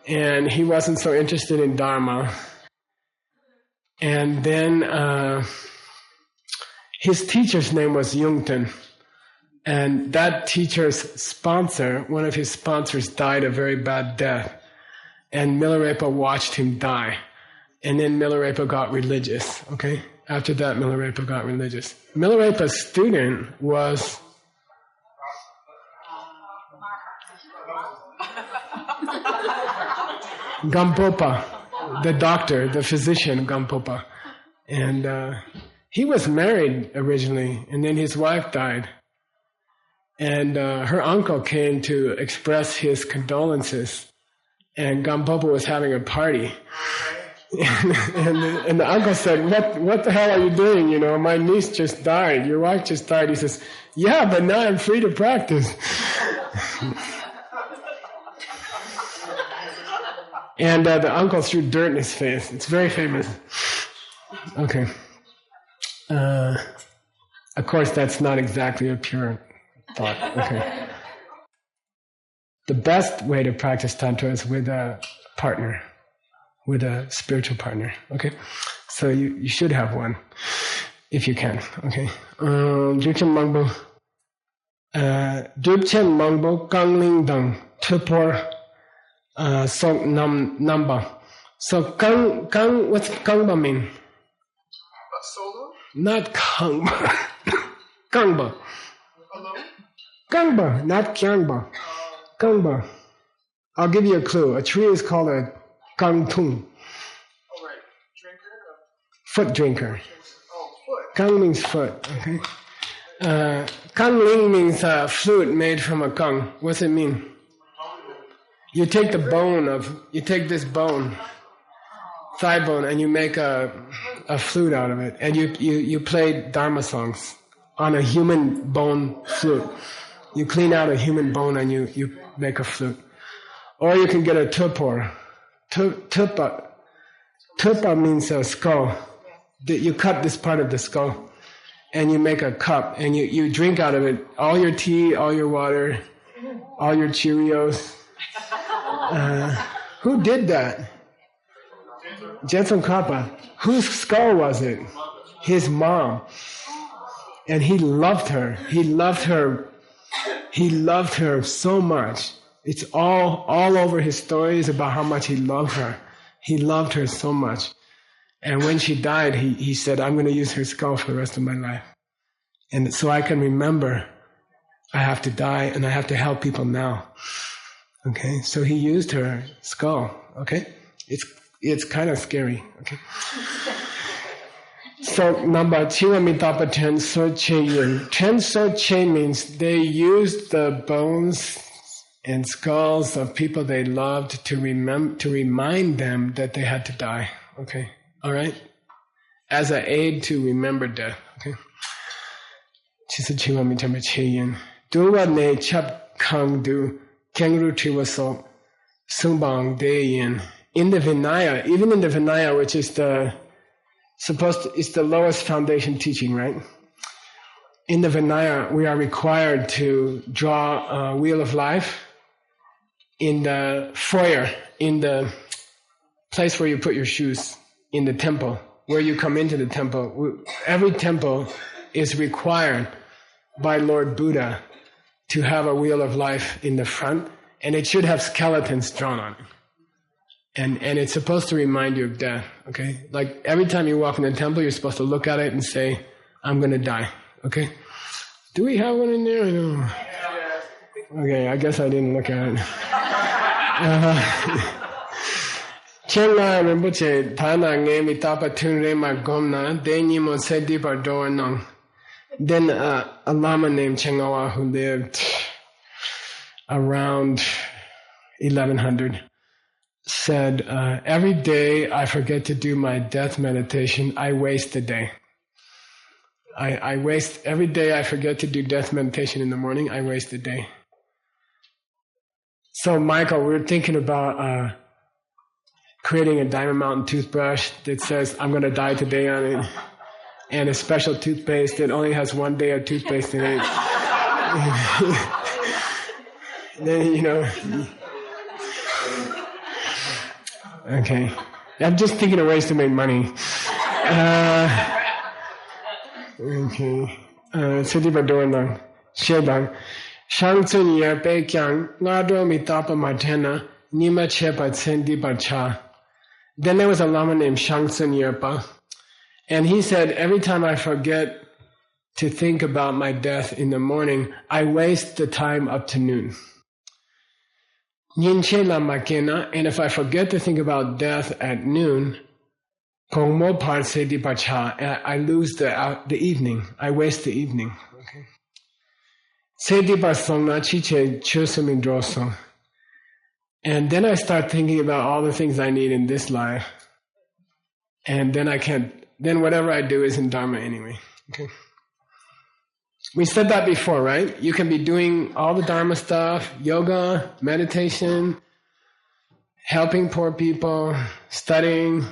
And he wasn't so interested in Dharma. And then His teacher's name was Yungten. And that teacher's sponsor, one of his sponsors, died a very bad death. And Milarepa watched him die. And then Milarepa got religious, okay? After that, Milarepa got religious. Milarepa's student was Gampopa, the doctor, the physician Gampopa. And he was married originally, and then his wife died. And her uncle came to express his condolences, and Gampopa was having a party. and the uncle said, what the hell are you doing? You know, my niece just died. Your wife just died. He says, yeah, but now I'm free to practice. And the uncle threw dirt in his face. It's very famous. Okay. Of course, that's not exactly a pure thought. Okay. The best way to practice Tantra is with a partner, with a spiritual partner. Okay. So you should have one, if you can. Okay. Drupchen Mangbo. Drupchen Mangbo Gangling Dang Tupor Sok Namba. So what's Gangba mean? Solo? Not Gangba. Gangba. Alone? Gangba, not Kyangba. Gangba. I'll give you a clue. A tree is called a Gangtung. Oh, right. Drinker? Foot drinker. Oh, foot. Gang means foot, okay? Gangling means a flute made from a gang. What's it mean? You take this bone, thigh bone, and you make a flute out of it, and you play Dharma songs on a human bone flute. You clean out a human bone and you make a flute. Or you can get a tupor. Tupa means a skull. You cut this part of the skull and you make a cup and you drink out of it all your tea, all your water, all your Cheerios. Who did that? Jetsun Kappa. Whose skull was it? His mom. And he loved her. He loved her so much. It's all over his stories about how much he loved her. He loved her so much. And when she died, he said, I'm going to use her skull for the rest of my life. And so I can remember I have to die and I have to help people now. Okay, so he used her skull. Okay, it's kind of scary. Okay. So number Chiwamitapa Ten So Che Yin. Ten So Che means they used the bones and skulls of people they loved to remind them that they had to die. Okay, all right, as an aid to remember death. Okay. Chisa Chiwamitapa Che Yin. Duwa ne chap kang du. Kengru Triwaso Sumbang Deyin. In the Vinaya, even in the Vinaya, which is the lowest foundation teaching, right? In the Vinaya, we are required to draw a wheel of life in the foyer, in the place where you put your shoes, in the temple, where you come into the temple. Every temple is required by Lord Buddha to have a wheel of life in the front, and it should have skeletons drawn on it. And it's supposed to remind you of death, okay? Like every time you walk in the temple, you're supposed to look at it and say, I'm going to die, okay? Do we have one in there? I don't know. Okay, I guess I didn't look at it. Chenla Rinpoche, Tana Ngemi Tapa Tunre Magomna, Denyi Mo Sedi Bardoa Nong. Then a Lama named Chengawa who lived around 1100 said, every day I forget to do my death meditation, I waste a day. Every day I forget to do death meditation in the morning, I waste a day. So Michael, we're thinking about creating a Diamond Mountain toothbrush that says, I'm going to die today on it. And a special toothpaste that only has one day of toothpaste in it. Then, okay. I'm just thinking of ways to make money. Okay. Sitipatonan. Sheban. Shangtsun ye pekyang ngado mitapa matena nima chepa tsendipacha. Then there was a Lama named Shangtsun Yerpa, and he said, every time I forget to think about my death in the morning, I waste the time up to noon. Nyinche la makena, and if I forget to think about death at noon, kongmo par sedipacha, I lose the evening. I waste the evening. Okay. Sedipasongna chiche chusamindroso. And then I start thinking about all the things I need in this life. And then then whatever I do is in Dharma anyway. Okay. We said that before, right? You can be doing all the Dharma stuff, yoga, meditation, helping poor people, studying.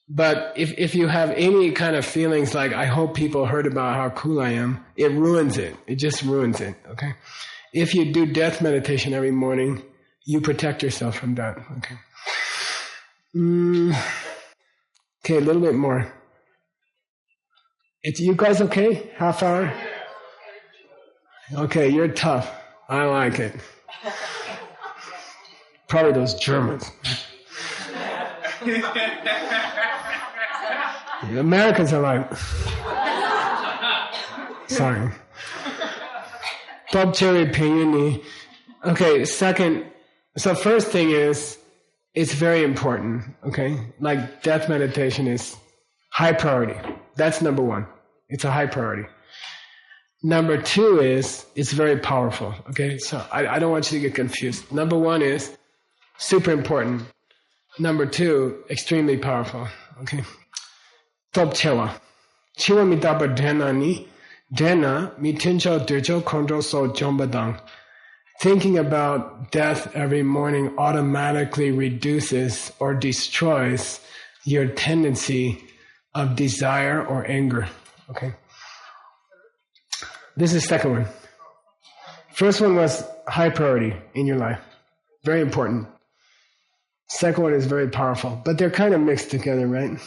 But if you have any kind of feelings like, I hope people heard about how cool I am, it ruins it. It just ruins it, okay? If you do death meditation every morning, you protect yourself from that, okay? Okay, a little bit more. You guys okay? Half hour? Okay, you're tough. I like it. Probably those Germans. The Americans are like, sorry. Bob Cherry Pinguni. Okay, so first thing is, it's very important, okay? Like death meditation is high priority. That's number one. It's a high priority. Number two is, it's very powerful, okay? So I don't want you to get confused. Number one is super important. Number two, extremely powerful, okay? Top chewa. Chewa mitapa dena ni, dena mitincho dirjo kontro so jombadang. Thinking about death every morning automatically reduces or destroys your tendency of desire or anger. Okay? This is the second one. First one was high priority in your life. Very important. Second one is very powerful. But they're kind of mixed together, right?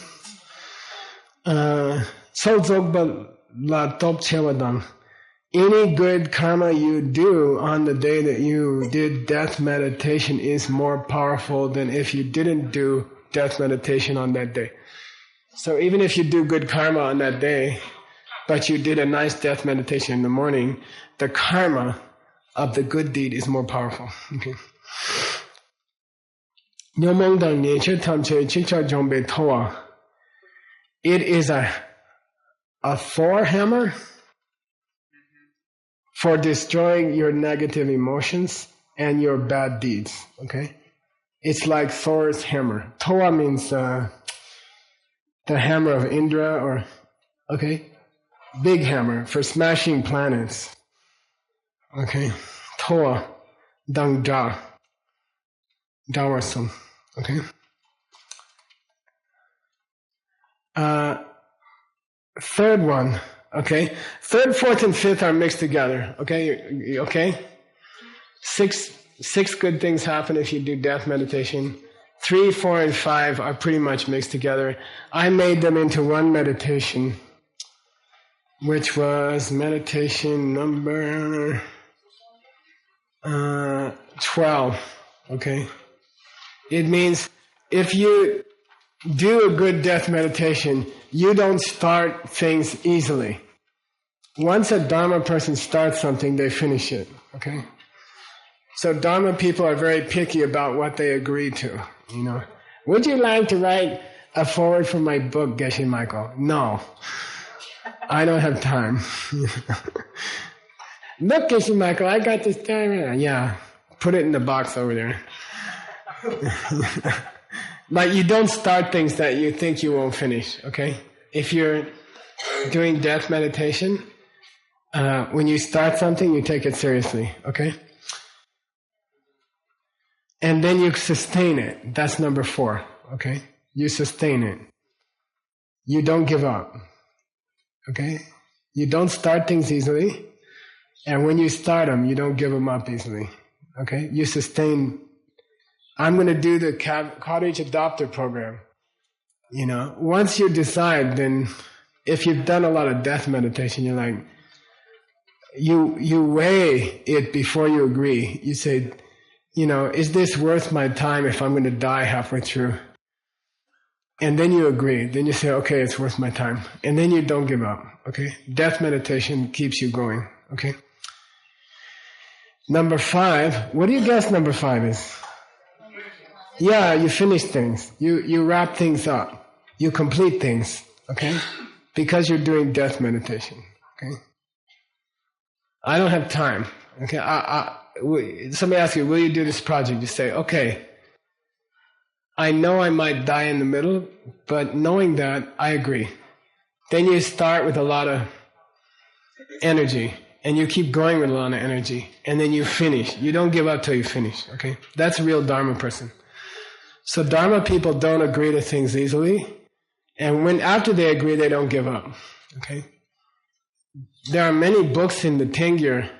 So zogba la top chewadang. Any good karma you do on the day that you did death meditation is more powerful than if you didn't do death meditation on that day. So even if you do good karma on that day, but you did a nice death meditation in the morning, the karma of the good deed is more powerful. Okay. It is a forehammer for destroying your negative emotions and your bad deeds, okay? It's like Thor's hammer. Toa means the hammer of Indra, okay? Big hammer for smashing planets, okay? Toa, dang ja, dawasum, okay? Third one, okay? Third, fourth, and fifth are mixed together, okay? You okay? Six good things happen if you do death meditation. 3, 4, and 5 are pretty much mixed together. I made them into one meditation, which was meditation number 12, okay? It means if you do a good death meditation, you don't start things easily. Once a Dharma person starts something, they finish it, okay? So Dharma people are very picky about what they agree to, you know. Would you like to write a foreword for my book, Geshe Michael? No. I don't have time. Look, Geshe Michael, I got this time. Yeah, put it in the box over there. Like you don't start things that you think you won't finish, okay? If you're doing death meditation, when you start something, you take it seriously, okay? And then you sustain it. That's number 4, okay? You sustain it. You don't give up, okay? You don't start things easily, and when you start them, you don't give them up easily, okay? You sustain. I'm going to do the cottage adopter program. You know, once you decide, then if you've done a lot of death meditation, you're like, you weigh it before you agree. You say, is this worth my time if I'm going to die halfway through? And then you agree. Then you say, okay, it's worth my time. And then you don't give up. Okay? Death meditation keeps you going. Okay? Number 5. What do you guess number 5 is? Yeah, you finish things. You wrap things up. You complete things. Okay? Because you're doing death meditation. Okay? I don't have time. Okay? Somebody asks you, will you do this project? You say, okay, I know I might die in the middle, but knowing that, I agree. Then you start with a lot of energy, and you keep going with a lot of energy, and then you finish. You don't give up till you finish, okay? That's a real Dharma person. So Dharma people don't agree to things easily, and after they agree, they don't give up, okay? There are many books in the Tengyur.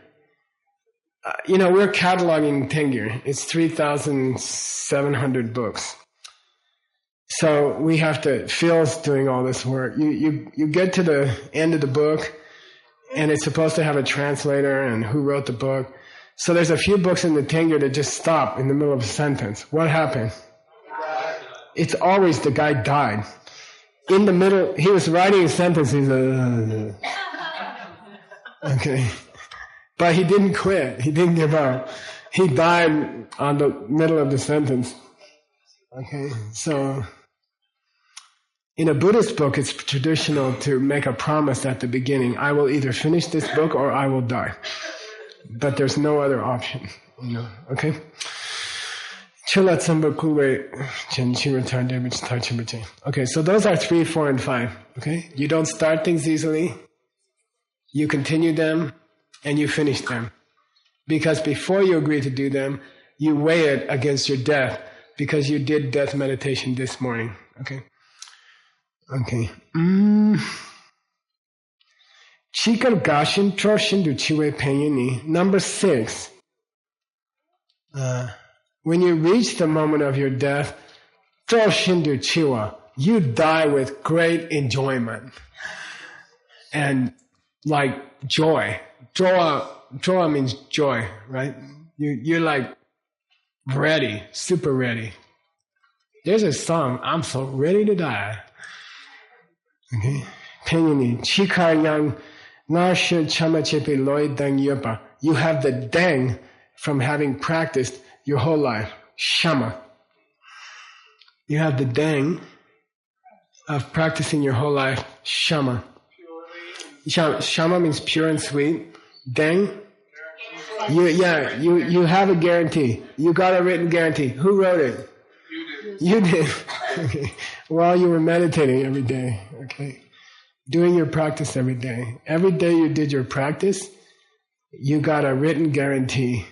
We're cataloging Tengyur. It's 3,700 books. So we have to, Phil's doing all this work. You get to the end of the book, and it's supposed to have a translator and who wrote the book. So there's a few books in the Tengyur that just stop in the middle of a sentence. What happened? It's always the guy died. In the middle, he was writing a sentence, he's okay. But he didn't quit. He didn't give up. He died on the middle of the sentence. Okay, so in a Buddhist book, it's traditional to make a promise at the beginning. I will either finish this book or I will die. But there's no other option, okay? Okay, so those are 3, 4, and 5, okay? You don't start things easily. You continue them, and you finish them. Because before you agree to do them, you weigh it against your death, because you did death meditation this morning. Okay? Okay. Chikar gashin troshin du chiwe penyini. Number 6. When you reach the moment of your death, troshin du chiwa, you die with great enjoyment. And like joy. Joa means joy, right? You're like ready, super ready. There's a song, I'm so ready to die. Okay? Penyini, chikar yang narsha chamachepe loy dang yopa. You have the dang from having practiced your whole life. Shama. You have the dang of practicing your whole life. Shama. Shama means pure and sweet. Dang. You have a guarantee. You got a written guarantee. Who wrote it? You did. Okay. While you were meditating every day. Okay. Doing your practice every day. Every day you did your practice, you got a written guarantee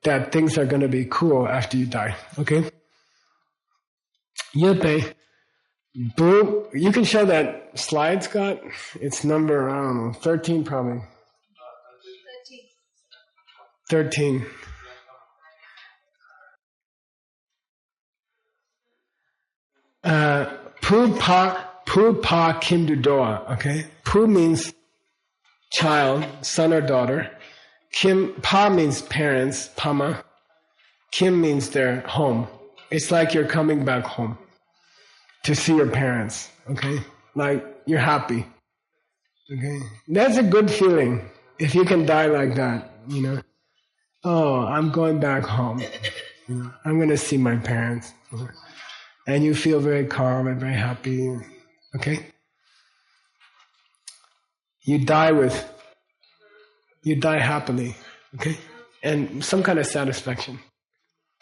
that things are going to be cool after you die. Okay? Yepe. Boom. You can show that slide, Scott. It's number, 13 probably. 13. Pu pa kim du doa. Okay? Pu means child, son or daughter. Kim, pa means parents, pama. Kim means their home. It's like you're coming back home to see your parents. Okay? Like you're happy. Okay? That's a good feeling if you can die like that, Oh, I'm going back home. I'm going to see my parents. And you feel very calm and very happy. Okay? You die happily. Okay? And some kind of satisfaction.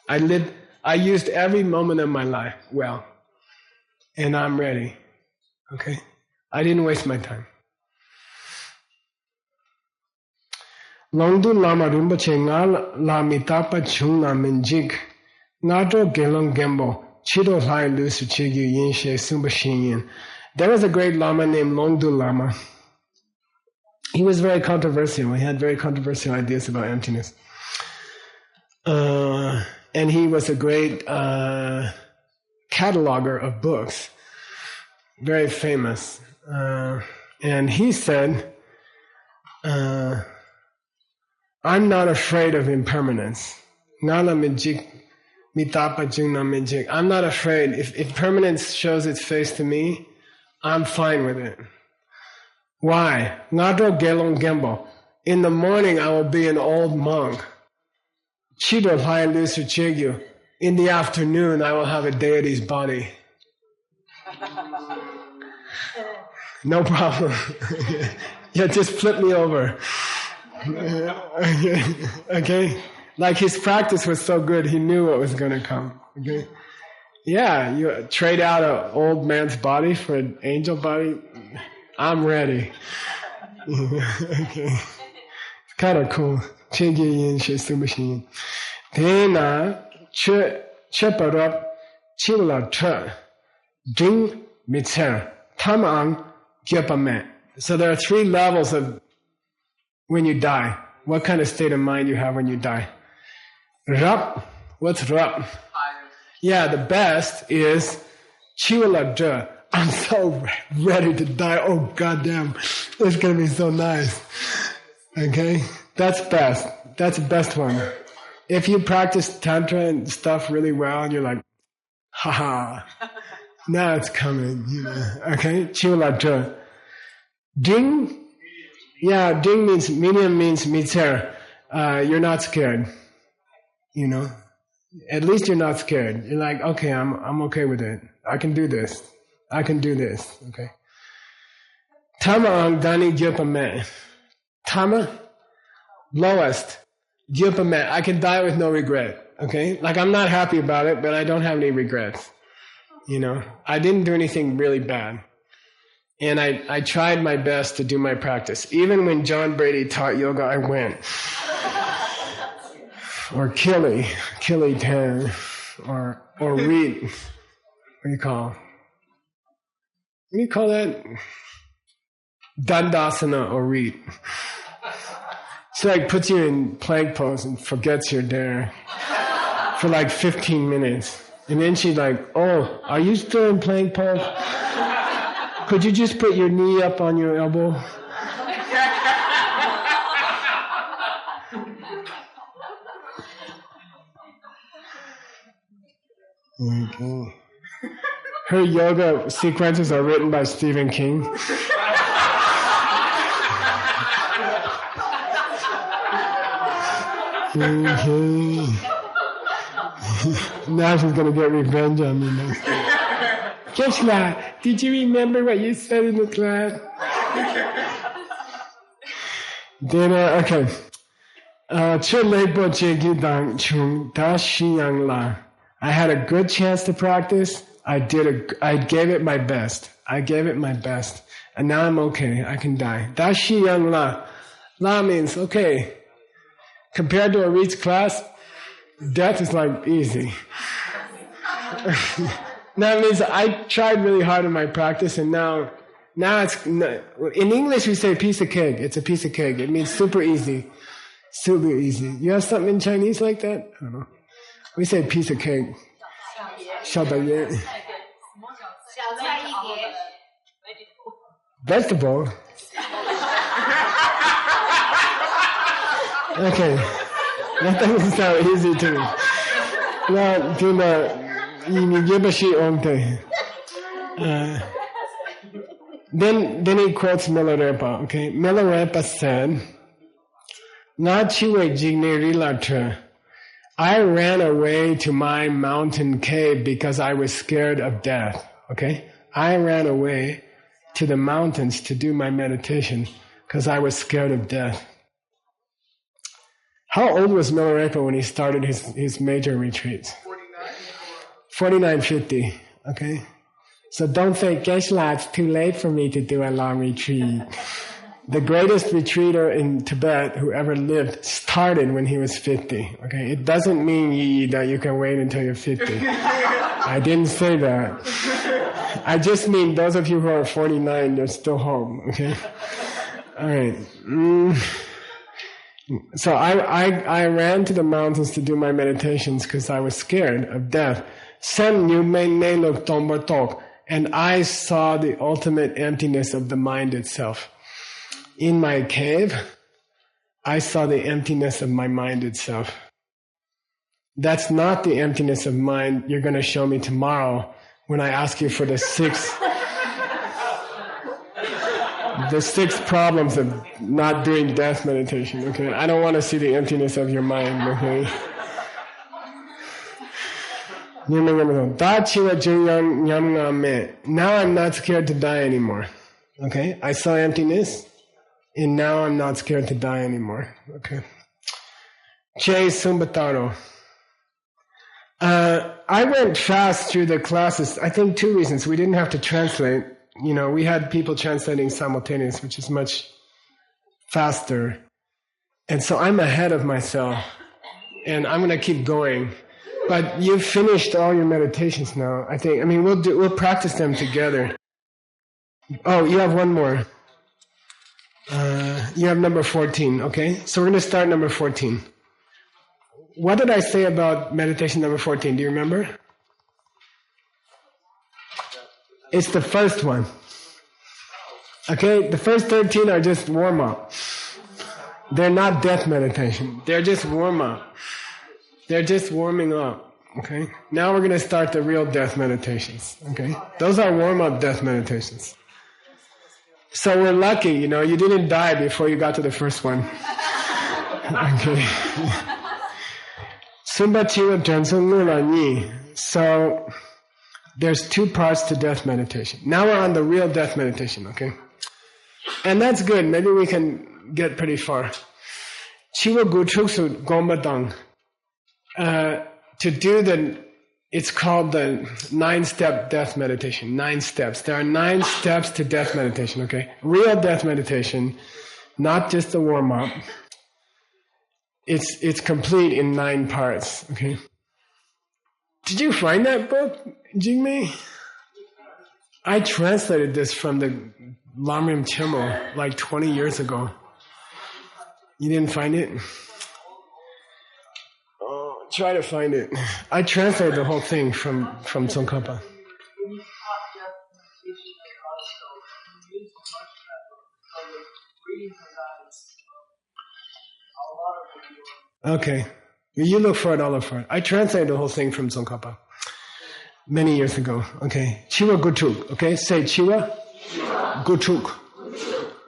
I used every moment of my life well. And I'm ready. Okay? I didn't waste my time. Longdu lama rinpoche nga la mitapa chung la minjik nga do gelong gembo chido lai lu su chigyu yin she sumba shin. There was a great lama named Longdu Lama. He was very controversial. He had very controversial ideas about emptiness. And he was a great cataloger of books. Very famous. And he said, I'm not afraid of impermanence. I'm not afraid. If impermanence shows its face to me, I'm fine with it. Why? In the morning, I will be an old monk. In the afternoon, I will have a deity's body. No problem. Yeah, just flip me over. Okay? Like his practice was so good, he knew what was going to come. Okay? Yeah, you trade out an old man's body for an angel body. I'm ready. Okay. It's kind of cool. Tena cheparap chila tra ding mitzer tamang gyapame. So there are 3 levels of when you die. What kind of state of mind you have when you die? Rap. What's rap? Yeah, the best is chiwala dra. I'm so ready to die. Oh, goddamn. It's going to be so nice. Okay? That's best. That's the best one. If you practice Tantra and stuff really well, and you're like, haha, now it's coming, you know. Okay? Chiwala dra. Ding. Yeah, ding means, medium means mitzer. You're not scared. You know? At least you're not scared. You're like, okay, I'm okay with it. I can do this. I can do this. Okay. Tama ang dani gyupame. Tama, lowest. Gyupame. I can die with no regret. Okay? Like I'm not happy about it, but I don't have any regrets. You know? I didn't do anything really bad. And I tried my best to do my practice. Even when John Brady taught yoga, I went. Or Kili Tan, or Reed. What do you call that? Dandasana or Reed. She like puts you in plank pose and forgets you're there for like 15 minutes. And then she's like, oh, are you still in plank pose? Could you just put your knee up on your elbow? Okay. Her yoga sequences are written by Stephen King. Okay. Now she's going to get revenge on me next time. Keshla, did you remember what you said in the class? Then, okay. I had a good chance to practice. I gave it my best. And now I'm okay. I can die. Dashi yang la. La means, okay. Compared to a Reed's class, death is like easy. That means I tried really hard in my practice, and now it's, in English we say piece of cake. It's a piece of cake. It means super easy. Super easy. You have something in Chinese like that? I don't know. We say piece of cake. 小的耶. Vegetable. Okay. That doesn't sound easy to me. Well, do then he quotes Milarepa. Okay. Milarepa said, "Na chiwe jigne rilatra." I ran away to my mountain cave because I was scared of death. Okay? I ran away to the mountains to do my meditation because I was scared of death. How old was Milarepa when he started his major retreats? 49, 50. Okay? So don't think, Geshe-la, it's too late for me to do a long retreat. The greatest retreater in Tibet who ever lived started when he was 50. Okay, it doesn't mean that you can wait until you're 50. I didn't say that. I just mean those of you who are 49, you're still home. Okay, all right. So I ran to the mountains to do my meditations because I was scared of death. And I saw the ultimate emptiness of the mind itself. In my cave, I saw the emptiness of my mind itself. That's not the emptiness of mind you're going to show me tomorrow when I ask you for the six problems of not doing death meditation, okay? I don't want to see the emptiness of your mind, okay? Now I'm not scared to die anymore, okay? I saw emptiness, and now I'm not scared to die anymore, okay? Che Sumbataro. I went fast through the classes, I think 2 reasons. We didn't have to translate. We had people translating simultaneous, which is much faster. And so I'm ahead of myself. And I'm going to keep going. But you've finished all your meditations now, I think. We'll practice them together. Oh, you have one more. You have number 14, okay? So we're going to start number 14. What did I say about meditation number 14? Do you remember? It's the first one. Okay, the first 13 are just warm-up. They're not death meditation. They're just warm-up. They're just warming up. Okay? Now we're going to start the real death meditations. Okay? Those are warm-up death meditations. So we're lucky, you didn't die before you got to the first one. Okay. So there's 2 parts to death meditation. Now we're on the real death meditation, okay? And that's good. Maybe we can get pretty far. Chiwa Guchuksu Gombadang. To do it's called the 9-step death meditation. 9 steps. There are 9 steps to death meditation, okay? Real death meditation, not just the warm-up. It's complete in 9 parts, okay? Did you find that book, Jingmei? I translated this from the Lamrim Chimo like 20 years ago. You didn't find it? Oh, try to find it. I translated the whole thing from Tsongkhapa. Okay. You look for it, I'll look for it. I translated the whole thing from Tsongkhapa many years ago. Okay. Chiwa Gutuk. Okay. Say Chiwa Gutuk.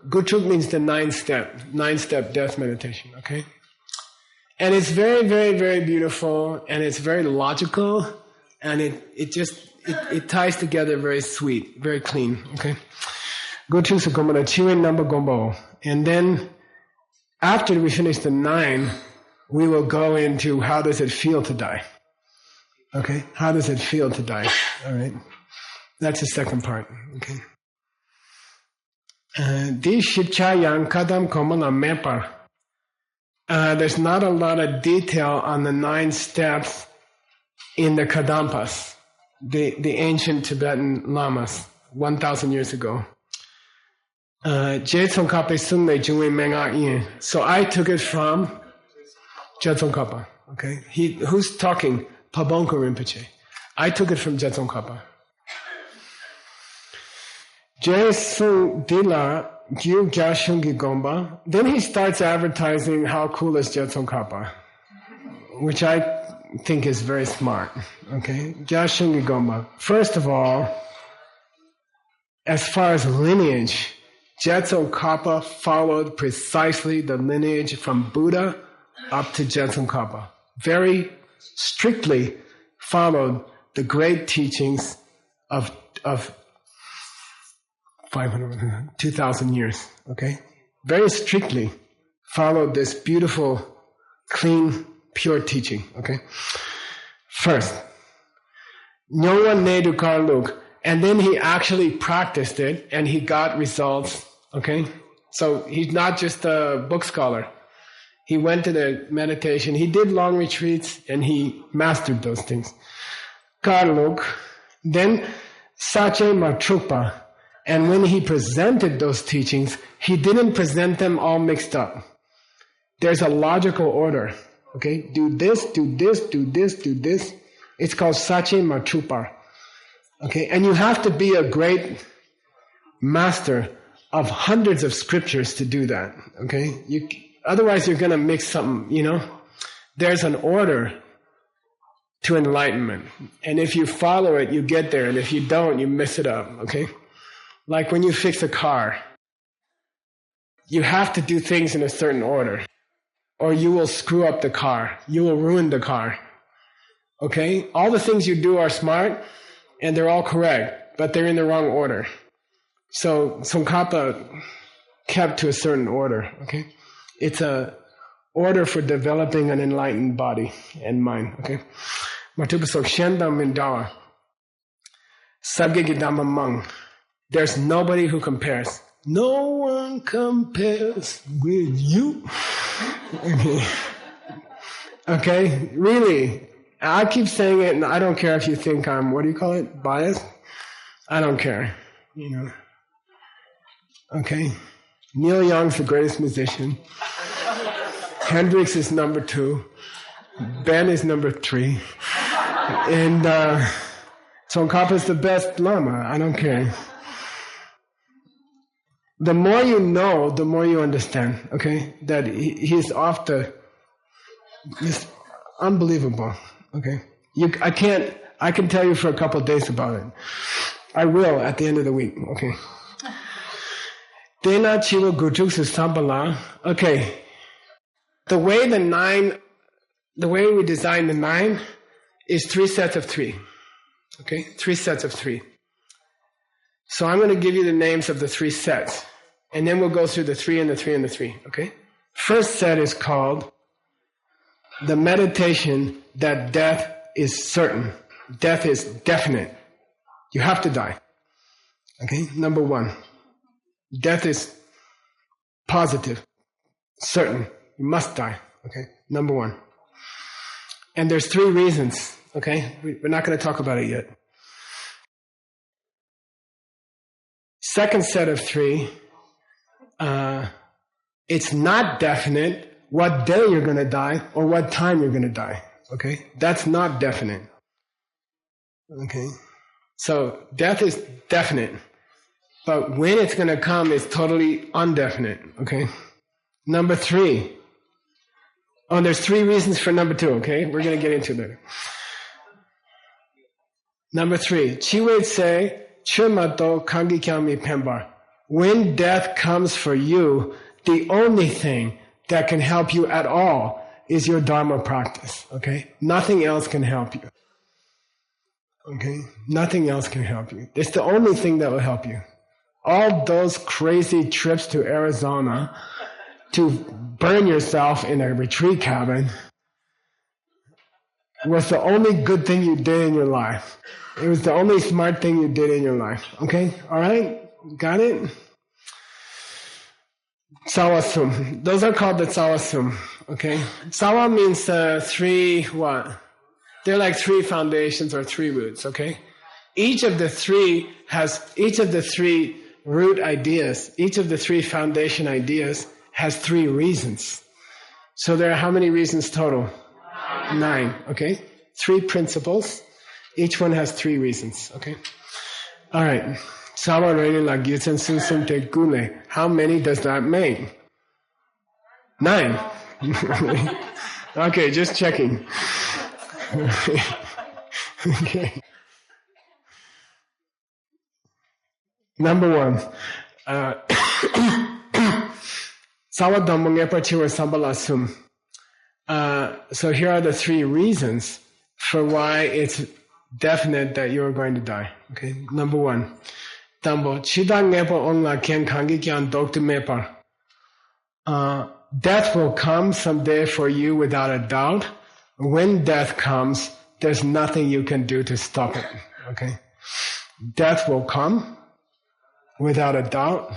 Gutuk means the 9-step death meditation. Okay. And it's very, very, very beautiful, and it's very logical, and it ties together very sweet, very clean. Okay. Gutuk Sakomana Chiwa Namba Gombo. And then after we finish the 9, we will go into how does it feel to die. Okay? How does it feel to die? All right? That's the second part. Okay? There's not a lot of detail on the 9 steps in the Kadampas, the ancient Tibetan lamas, 1,000 years ago. So I took it from Jetsongkhapa. Okay? Who's talking? Pabonko Rinpoche. I took it from Jetsongkhapa. Jesung Dila Gyu Gyashungi Gomba. Then he starts advertising how cool is Jetsongkhapa, which I think is very smart. Okay? Gyashungi Gomba. First of all, as far as lineage, Jetsongkhapa followed precisely the lineage from Buddha up to Jetsongkhapa. Very strictly followed the great teachings of 2,000 years. Okay? Very strictly followed this beautiful, clean, pure teaching. Okay? First, no one nedu karluk. And then he actually practiced it and he got results. Okay? So he's not just a book scholar. He went to the meditation. He did long retreats and he mastered those things. Karluk. Then Sache Matrupa. And when he presented those teachings, he didn't present them all mixed up. There's a logical order. Okay? Do this, do this, do this, do this. It's called Sache Matrupa. Okay, and you have to be a great master of hundreds of scriptures to do that. Okay, otherwise you're going to mix something. There's an order to enlightenment, and if you follow it, you get there, and if you don't, you mess it up. Okay, like when you fix a car, you have to do things in a certain order, or you will screw up the car. You will ruin the car. Okay, all the things you do are smart, and they're all correct, but they're in the wrong order. So Tsongkhapa kept to a certain order. Okay, it's a order for developing an enlightened body and mind. Okay, Matupasok Shendam Mindawa Sabgigidama Mung. There's nobody who compares. No one compares with you. Okay, really. I keep saying it, and I don't care if you think I'm, biased? I don't care, Okay? Neil Young's the greatest musician. Hendrix is number 2. Ben is number 3. And Tsongkhapa is the best Lama. I don't care. The more you know, the more you understand, okay? That he's it's unbelievable, okay? I can tell you for a couple of days about it. I will at the end of the week, okay? Dena Chiwa Gujuksu Sambala. Okay. The way we design the 9 is 3 sets of 3. Okay? 3 sets of 3. So I'm going to give you the names of the 3 sets. And then we'll go through the 3 and the 3 and the 3. Okay? First set is called the meditation that death is certain. Death is definite. You have to die. Okay? Number 1. Death is positive, certain. You must die. Okay? Number 1. And there's 3 reasons. Okay? We're not going to talk about it yet. Second set of 3, it's not definite what day you're going to die or what time you're going to die. Okay? That's not definite. Okay? So death is definite. But when it's going to come is totally undefinite. Okay? Number 3. Oh, there's 3 reasons for number 2. Okay? We're going to get into that. Number 3. Chiwe se chumato kangi kyami pembar. When death comes for you, the only thing that can help you at all is your Dharma practice. Okay? Nothing else can help you. Okay? Nothing else can help you. It's the only thing that will help you. All those crazy trips to Arizona to burn yourself in a retreat cabin was the only good thing you did in your life. It was the only smart thing you did in your life. Okay? All right? Got it? Sawasum. Those are called the Sawasum. Okay? Sawa means 3 what? They're like 3 foundations or 3 roots. Okay? Each of the 3 root ideas, each of the 3 foundation ideas has 3 reasons. So there are how many reasons total? 9. Okay? 3 principles. Each one has 3 reasons. Okay? All right. How many does that make? 9. Okay, just checking. Okay. Number 1. So here are the 3 reasons for why it's definite that you're going to die. Okay. Number 1. Death will come someday for you without a doubt. When death comes, there's nothing you can do to stop it. Okay. Death will come without a doubt,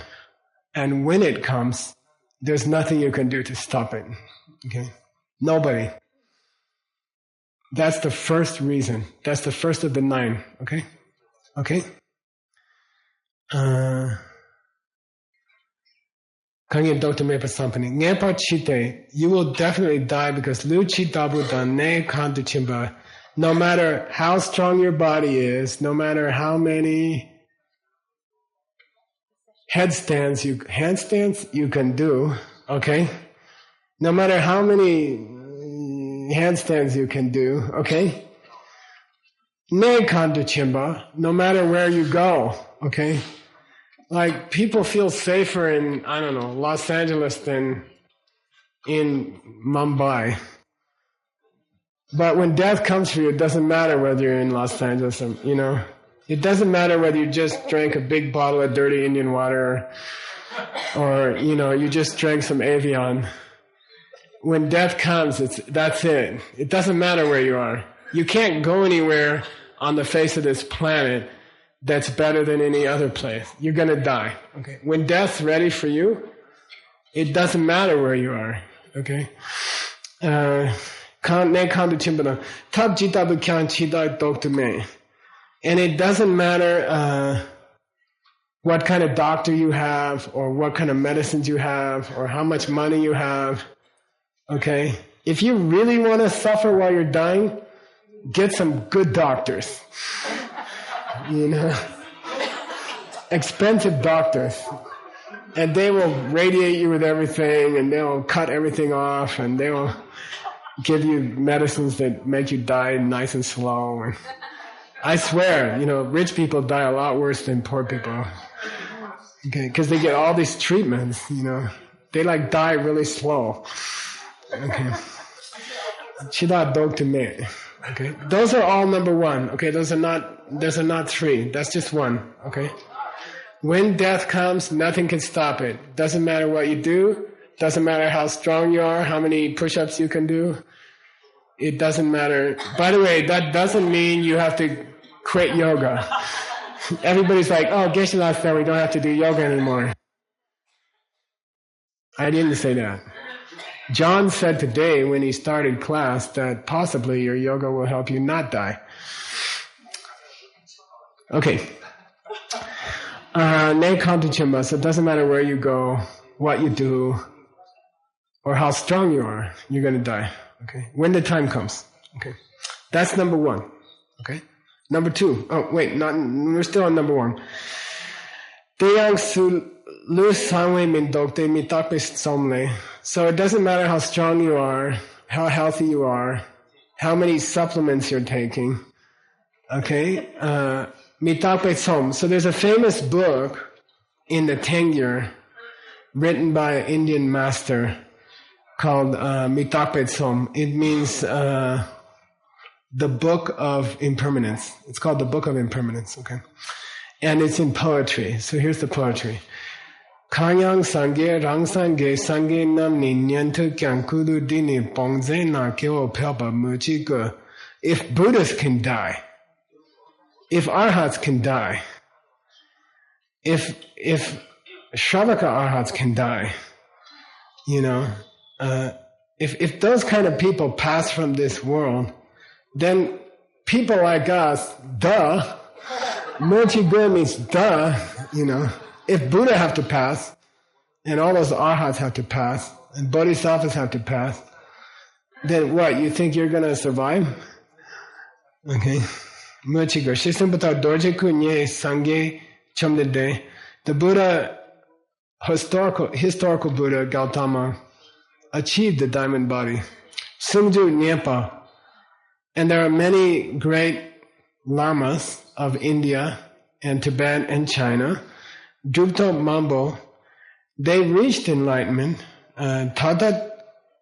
and when it comes, there's nothing you can do to stop it. Okay? Nobody. That's the first reason. That's the first of the 9. Okay? Okay? You will definitely die because Lu Chi Dabu Dan Ne Kandu Chimba No matter how strong your body is, no matter how many handstands you can do, okay? No matter how many handstands you can do, okay? No matter where you go, okay? Like, people feel safer in, I don't know, Los Angeles than in Mumbai. But when death comes for you, it doesn't matter whether you're in Los Angeles or, it doesn't matter whether you just drank a big bottle of dirty Indian water or you just drank some Avion. When death comes, that's it. It doesn't matter where you are. You can't go anywhere on the face of this planet that's better than any other place. You're going to die. Okay. When death's ready for you, it doesn't matter where you are. Okay. And it doesn't matter what kind of doctor you have or what kind of medicines you have or how much money you have. Okay? If you really want to suffer while you're dying, get some good doctors. Expensive doctors. And they will radiate you with everything, and they'll cut everything off, and they will give you medicines that make you die nice and slow. And I swear, rich people die a lot worse than poor people. Okay, because they get all these treatments, They die really slow. Okay. Chida dog to me. Okay. Those are all number one. Okay, those are not three. That's just one. Okay. When death comes, nothing can stop it. Doesn't matter what you do. Doesn't matter how strong you are, how many push-ups you can do. It doesn't matter. By the way, that doesn't mean you have to quit yoga. Everybody's like, oh, Geshe-la said we don't have to do yoga anymore. I didn't say that. John said today when he started class that possibly your yoga will help you not die. Okay. So it doesn't matter where you go, what you do, or how strong you are, you're going to die. Okay. When the time comes. Okay. That's number one. Okay. Number two. Oh, wait, we're still on number one. So it doesn't matter how strong you are, how healthy you are, how many supplements you're taking. Okay? So there's a famous book in the Tengyur written by an Indian master called Mitakpe Som. It means the Book of Impermanence. It's called the Book of Impermanence, okay? And it's in poetry. So here's the poetry. Kanyang sangye rang sangye sangye nam ni nyantu kyang kudu dini bongze na kyo pelpa muchi go. If Buddhists can die, if Arhats can die, if Shravaka Arhats can die, if those kind of people pass from this world, then people like us, duh, Mochi Go means duh, if Buddha have to pass, and all those Arhats have to pass, and Bodhisattvas have to pass, then what, you think you're going to survive? Okay. Mochi Go. Shisumpata Dorje Kunye Sangye Chamdede. The Buddha, historical Buddha, Gautama, achieved the diamond body. Sumju Nyepa. And there are many great lamas of India and Tibet and China. Drupto Mambo, they reached enlightenment. Tata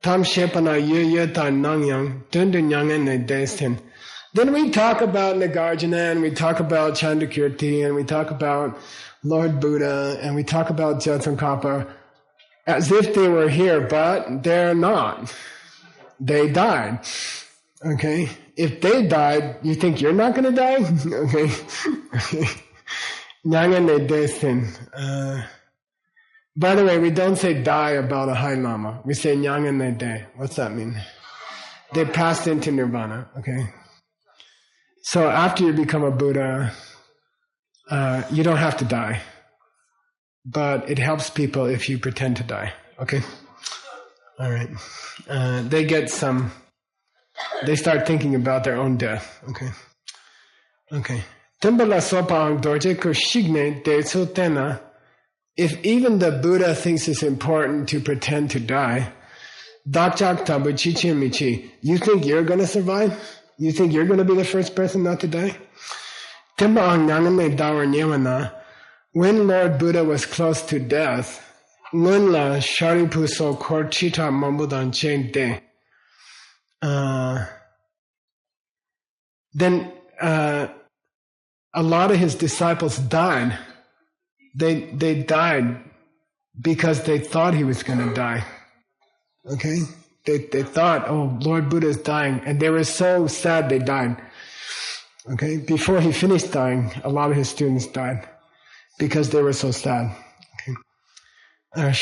Tam Shepana Yuyeta Nangyang, Dundun Yangan Destin. Then we talk about Nagarjuna, and we talk about Chandrakirti, and we talk about Lord Buddha, and we talk about Jetsankapa as if they were here, but they're not. They died. Okay? If they died, you think you're not going to die? Okay? Nyangan Desin. By the way, we don't say die about a High Lama. We say Nyangan De. What's that mean? They passed into Nirvana. Okay? So after you become a Buddha, you don't have to die. But it helps people if you pretend to die. Okay? All right. They get some They start thinking about their own death. Okay. If even the Buddha thinks it's important to pretend to die, you think you're going to survive? You think you're going to be the first person not to die? When Lord Buddha was close to death, Nunla Sharipuso Korchita Mambudan Chen De. Then a lot of his disciples died. They died because they thought he was going to die. Okay? They thought, oh, Lord Buddha is dying. And they were so sad they died. Okay? Before he finished dying, a lot of his students died because they were so sad. Okay? Then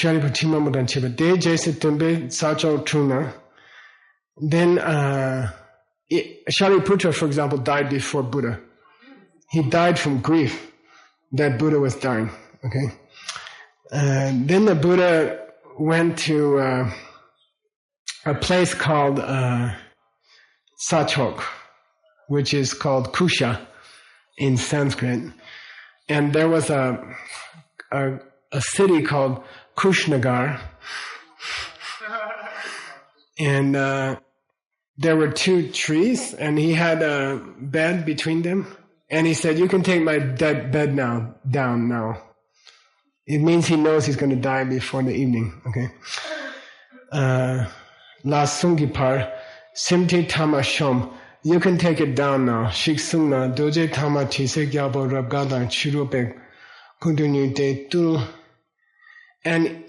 Shariputra, for example, died before Buddha. He died from grief that Buddha was dying. Okay, then the Buddha went to a place called Sachok, which is called Kusha in Sanskrit, and there was a city called Kushnagar, and there were two trees, and he had a bed between them, and he said, "You can take my dead bed down now." It means he knows he's going to die before the evening. Okay. La Sungipar Simti Tamashom. You can take it down now. Shiksungna Doje Tama Chise Gyabo Rabgadan Chirupek Kundunyu De Tu. And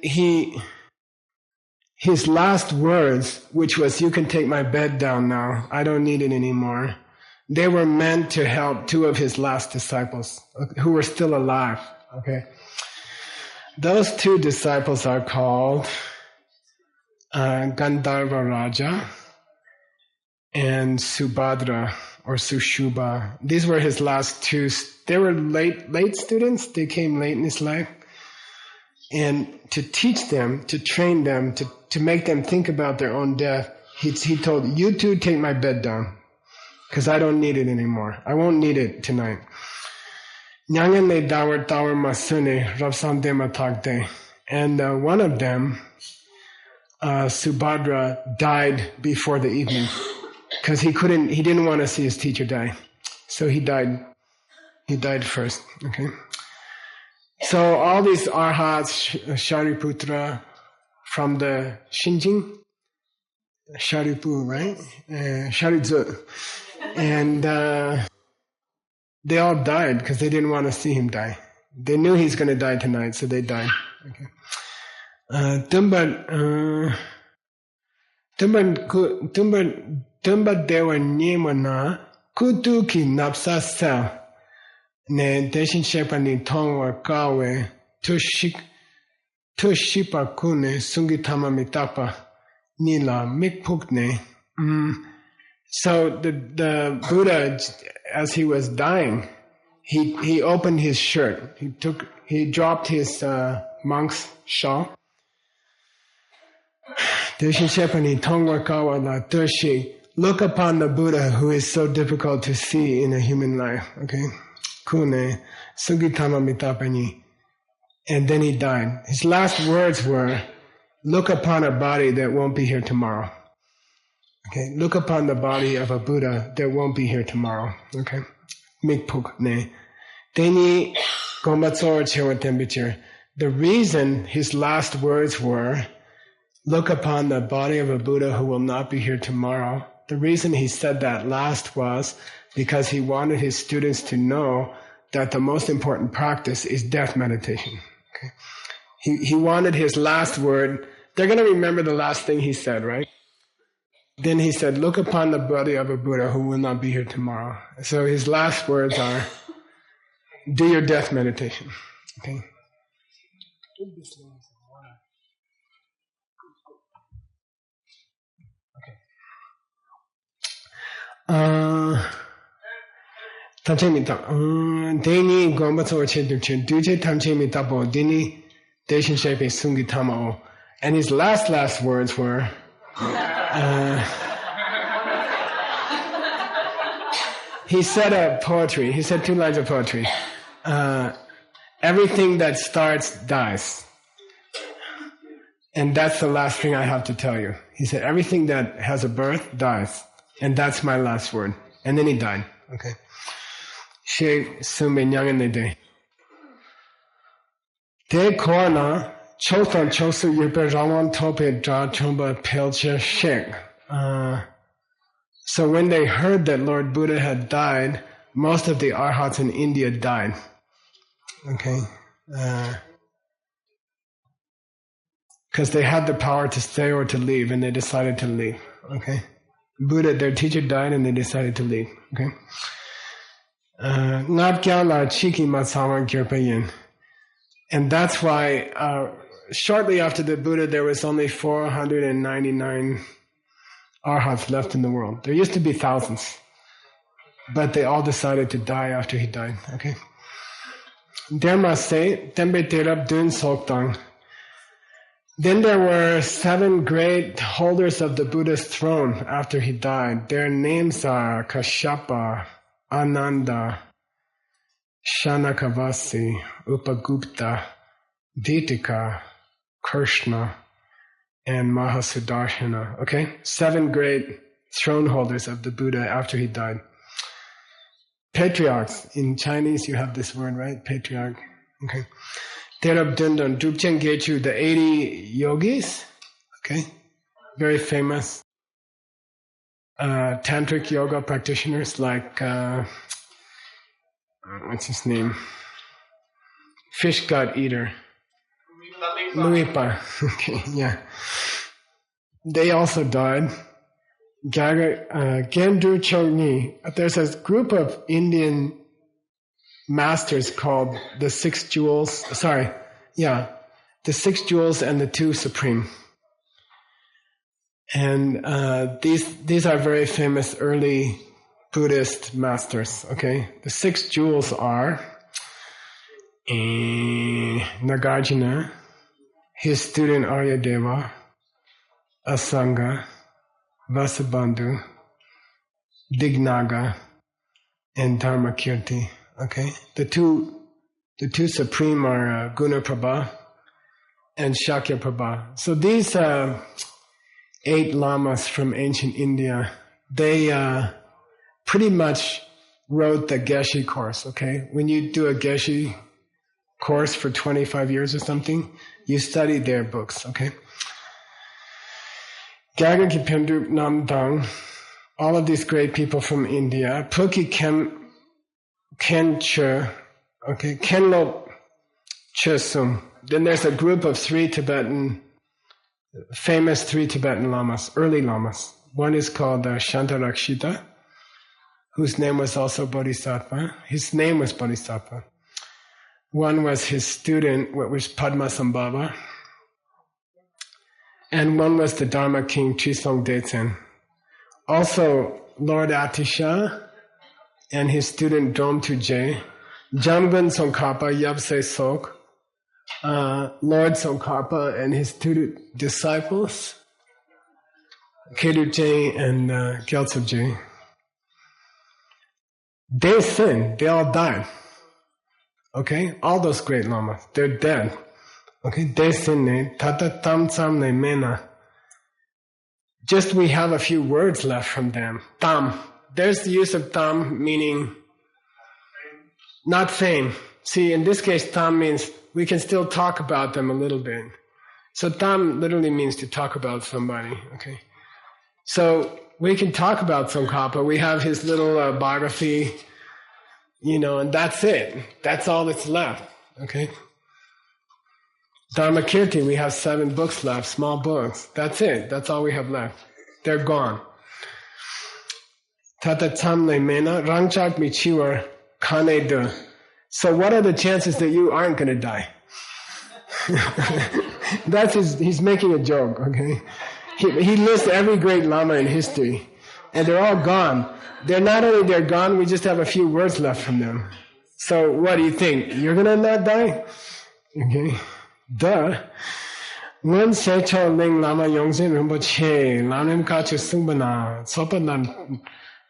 his last words, which was, "You can take my bed down now. I don't need it anymore." They were meant to help two of his last disciples who were still alive. Okay. Those two disciples are called Gandharva Raja and Subhadra or Sushubha. These were his last two. They were late students. They came late in his life. And to teach them, to train them, to make them think about their own death, he told, "You two take my bed down, because I don't need it anymore. I won't need it tonight." And one of them, Subhadra, died before the evening because he didn't want to see his teacher die. So he died first. Okay. So all these arhats, Shariputra from the Shinjing, Sharipu, right? Sharidzu. And they all died because they didn't want to see him die. They knew he's going to die tonight, so they died. Okay. Tumba dewa nyemana kutuki napsa sa ne deshin shepani tongwa kawe tushipa kune sungitama mitapa nila mikpukne. So the Buddha, as he was dying, he opened his shirt. He dropped his monk's shawl. Look upon the Buddha who is so difficult to see in a human life. Okay, Kune Sugitama Mitapani, and then he died. His last words were, "Look upon a body that won't be here tomorrow." Okay, look upon the body of a Buddha that won't be here tomorrow. Okay, Mikpuk ne. Deni Gombatsor Chewa temperature. The reason his last words were, "Look upon the body of a Buddha who will not be here tomorrow." The reason he said that last was because he wanted his students to know that the most important practice is death meditation. Okay, he wanted his last word. They're going to remember the last thing he said, right? Then he said, "Look upon the body of a Buddha who will not be here tomorrow." So his last words are, "Do your death meditation." Okay. Deni Gombatso Cheduche, Duche Tamchemi Tapo, Dini Deshin Shepe Sungi Tamao. And his last words were, he said poetry. He said 2 lines of poetry. Everything that starts dies. And that's the last thing I have to tell you. He said, everything that has a birth dies. And that's my last word. And then he died. Okay. She sumbe nyangane de. De korna chotan chosu yupe rawan tope dra chomba pelche shek. So when they heard that Lord Buddha had died, most of the arhats in India died. Okay. Because they had the power to stay or to leave, and they decided to leave. Okay. Buddha, their teacher died, and they decided to leave. Okay. And that's why shortly after the Buddha, there was only 499 arhats left in the world. There used to be thousands, but they all decided to die after he died. Okay. Then there were 7 great holders of the Buddha's throne after he died. Their names are Kashyapa, Ananda, Shanakavasi, Upagupta, Ditika, Krishna, and Mahasudarshana. Okay? 7 great throne holders of the Buddha after he died. Patriarchs. In Chinese, you have this word, right? Patriarch. Okay. Terab Dundun, Drupchen Gechu, the 80 yogis. Okay. Very famous tantric yoga practitioners like, what's his name? Fish god eater. Luipa. Okay, yeah. They also died. Gendru Chogni. There's a group of Indian masters called the 6 jewels. The 6 jewels and the 2 supreme. And these are very famous early Buddhist masters. Okay, the 6 jewels are Nagarjuna, his student Aryadeva, Asanga, Vasubandhu, Dignaga, and Dharmakirti. Okay, the two supreme are Gunaprabha and Shakyaprabha. So these 8 lamas from ancient India, they pretty much wrote the Geshe course. Okay, when you do a Geshe course for 25 years or something, you study their books. Okay. Gagan Kipendrup Namdang, all of these great people from India, Puki Kenche, okay, Kenlop Chesum. Then there's a group of 3 famous Tibetan lamas, early lamas. One is called Shantarakshita, whose name was also Bodhisattva. His name was Bodhisattva. One was his student, what was Padmasambhava. And one was the Dharma king, Trisong Detsen. Also, Lord Atisha and his student Dom Tuje, Jamgun Tsongkhapa, Yabse Sok, Lord Tsongkhapa and his 2 disciples, Keduje and Gyaltsabje. They sinned, they all died. Okay, all those great lamas, they're dead. Okay, they sinned, tata tam sam ne mena. Just we have a few words left from them. Tam. There's the use of tam meaning not fame. See, in this case, tam means we can still talk about them a little bit. So tam literally means to talk about somebody. Okay, so we can talk about Tsongkhapa. We have his little biography, and that's it. That's all that's left. Okay. Dharmakirti, we have 7 books left, small books. That's it. That's all we have left. They're gone. Tata Tsamle Mena, Rangchak Michiwar, Kane De. So what are the chances that you aren't going to die? He's making a joke, okay? He lists every great lama in history, and they're all gone. They're gone, we just have a few words left from them. So what do you think? You're going to not die? Okay. Duh. One Secho Ling Lama Yongzin Rinpoche, Lanim Kachu Sumbana, Sopanan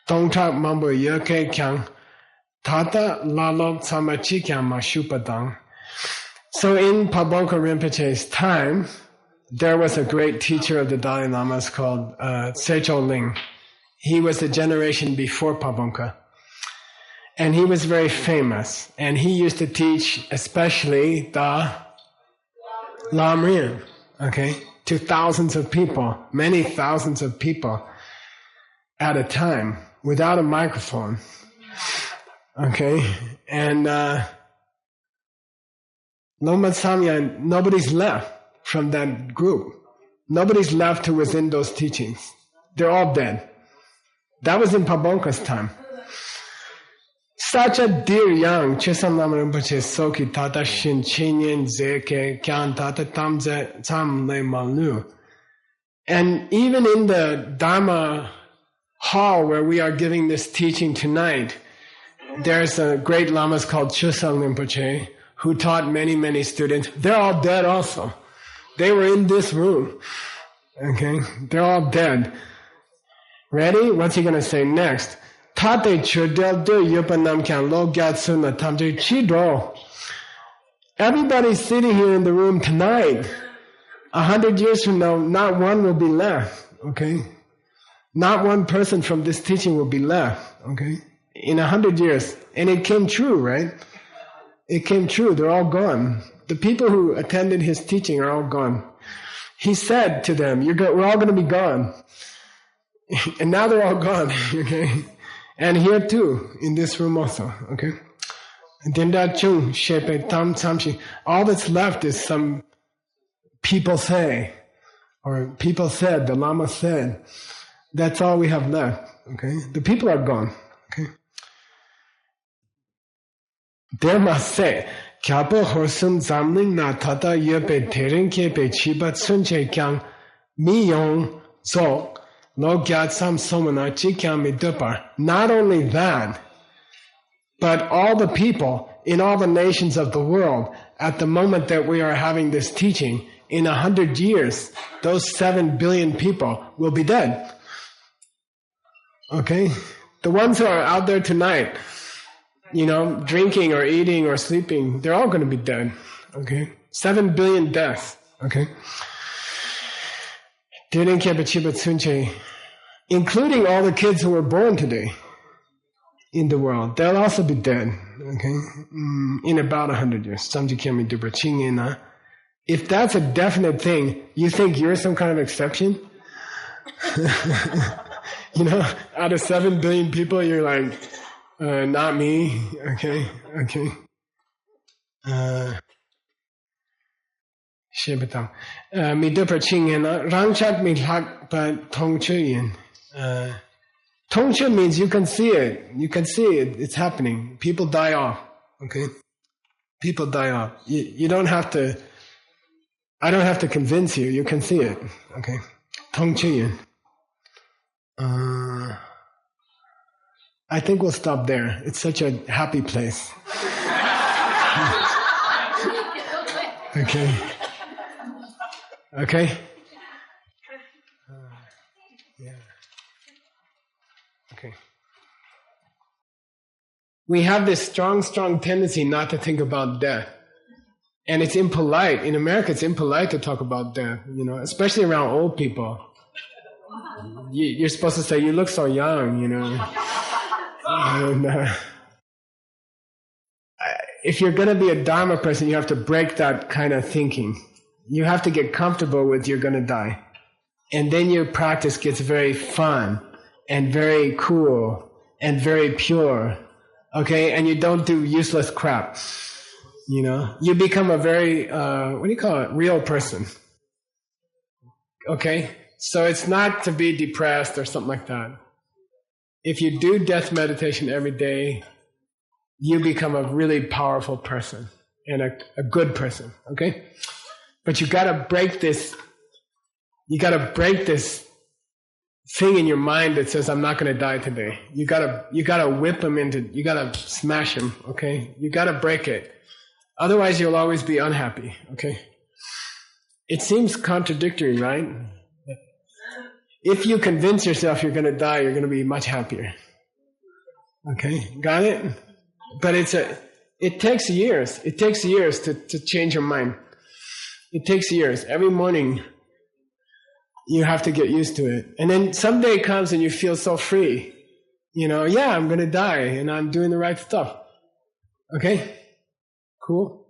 Tongtak mambo yoke kyang tata lalok samachi kyang mashupadang. So in Pabonka Rinpoche's time, there was a great teacher of the Dalai Lamas called Tsecho Ling. He was the generation before Pabonka. And he was very famous. And he used to teach especially the Lamrim, okay, to thousands of people, many thousands of people at a time, without a microphone. Okay? And Loma Samya, nobody's left from that group. Nobody's left who was in those teachings. They're all dead. That was in Pabonka's time. Such a dear young Chisam Lama Rinpoche Soki Tata Shin Chinyin Zeke Kyan Tata Tamze Tam Le Malu. And even in the Dharma hall where we are giving this teaching tonight, there's a great lamas called Chusang Rinpoche who taught many, many students. They're all dead also. They were in this room. Okay? They're all dead. Ready? What's he going to say next? Tate chudel do yupanam kyan lo gyatsuna tamje chidro. Everybody sitting here in the room tonight, 100 years from now, not one will be left. Okay? Not one person from this teaching will be left. Okay? In 100 years. And it came true, right? It came true. They're all gone. The people who attended his teaching are all gone. He said to them, we're all going to be gone. And now they're all gone. Okay? And here too, in this room also. Okay? All that's left is some people say, or people said, the Lama said. That's all we have left. Okay? The people are gone. Okay? There must say, Kyapo Horsun Zamling na Tata Yepe Tering Kepe Chibat Sunche Kyang Mi Yong Zok Lo Gyat Sam Somana Chikyang Mi Dupar. Not only that, but all the people in all the nations of the world, at the moment that we are having this teaching, in 100 years, those 7 billion people will be dead. Okay? The ones who are out there tonight, drinking or eating or sleeping, they're all going to be dead. Okay? 7 billion deaths. Okay? Including all the kids who were born today in the world. They'll also be dead. Okay? In about 100 years. If that's a definite thing, you think you're some kind of exception? Out of 7 billion people, you're like, not me. Okay. Shibatam. Mi duper chingen. Rangchak mi hak pa tongchuyin. Tongchu means you can see it. You can see it. It's happening. People die off. Okay? People die off. You don't have to, I don't have to convince you. You can see it. Okay? Tongchuyin. I think we'll stop there. It's such a happy place. Okay. Okay? Yeah. Okay. We have this strong tendency not to think about death. And it's impolite. In America, it's impolite to talk about death, especially around old people. You're supposed to say, you look so young, And, if you're going to be a Dharma person, you have to break that kind of thinking. You have to get comfortable with you're going to die. And then your practice gets very fun and very cool and very pure. Okay? And you don't do useless crap. You become a very, real person. Okay? So it's not to be depressed or something like that. If you do death meditation every day, you become a really powerful person and a good person, okay? But you gotta break this thing in your mind that says, I'm not gonna die today. You gotta whip him you gotta smash him, okay? You gotta break it. Otherwise you'll always be unhappy, okay? It seems contradictory, right? If you convince yourself you're gonna die, you're gonna be much happier. Okay, got it? But it takes years. It takes years to change your mind. It takes years. Every morning, you have to get used to it. And then someday comes and you feel so free. Yeah, I'm going to die and I'm doing the right stuff. Okay? Cool?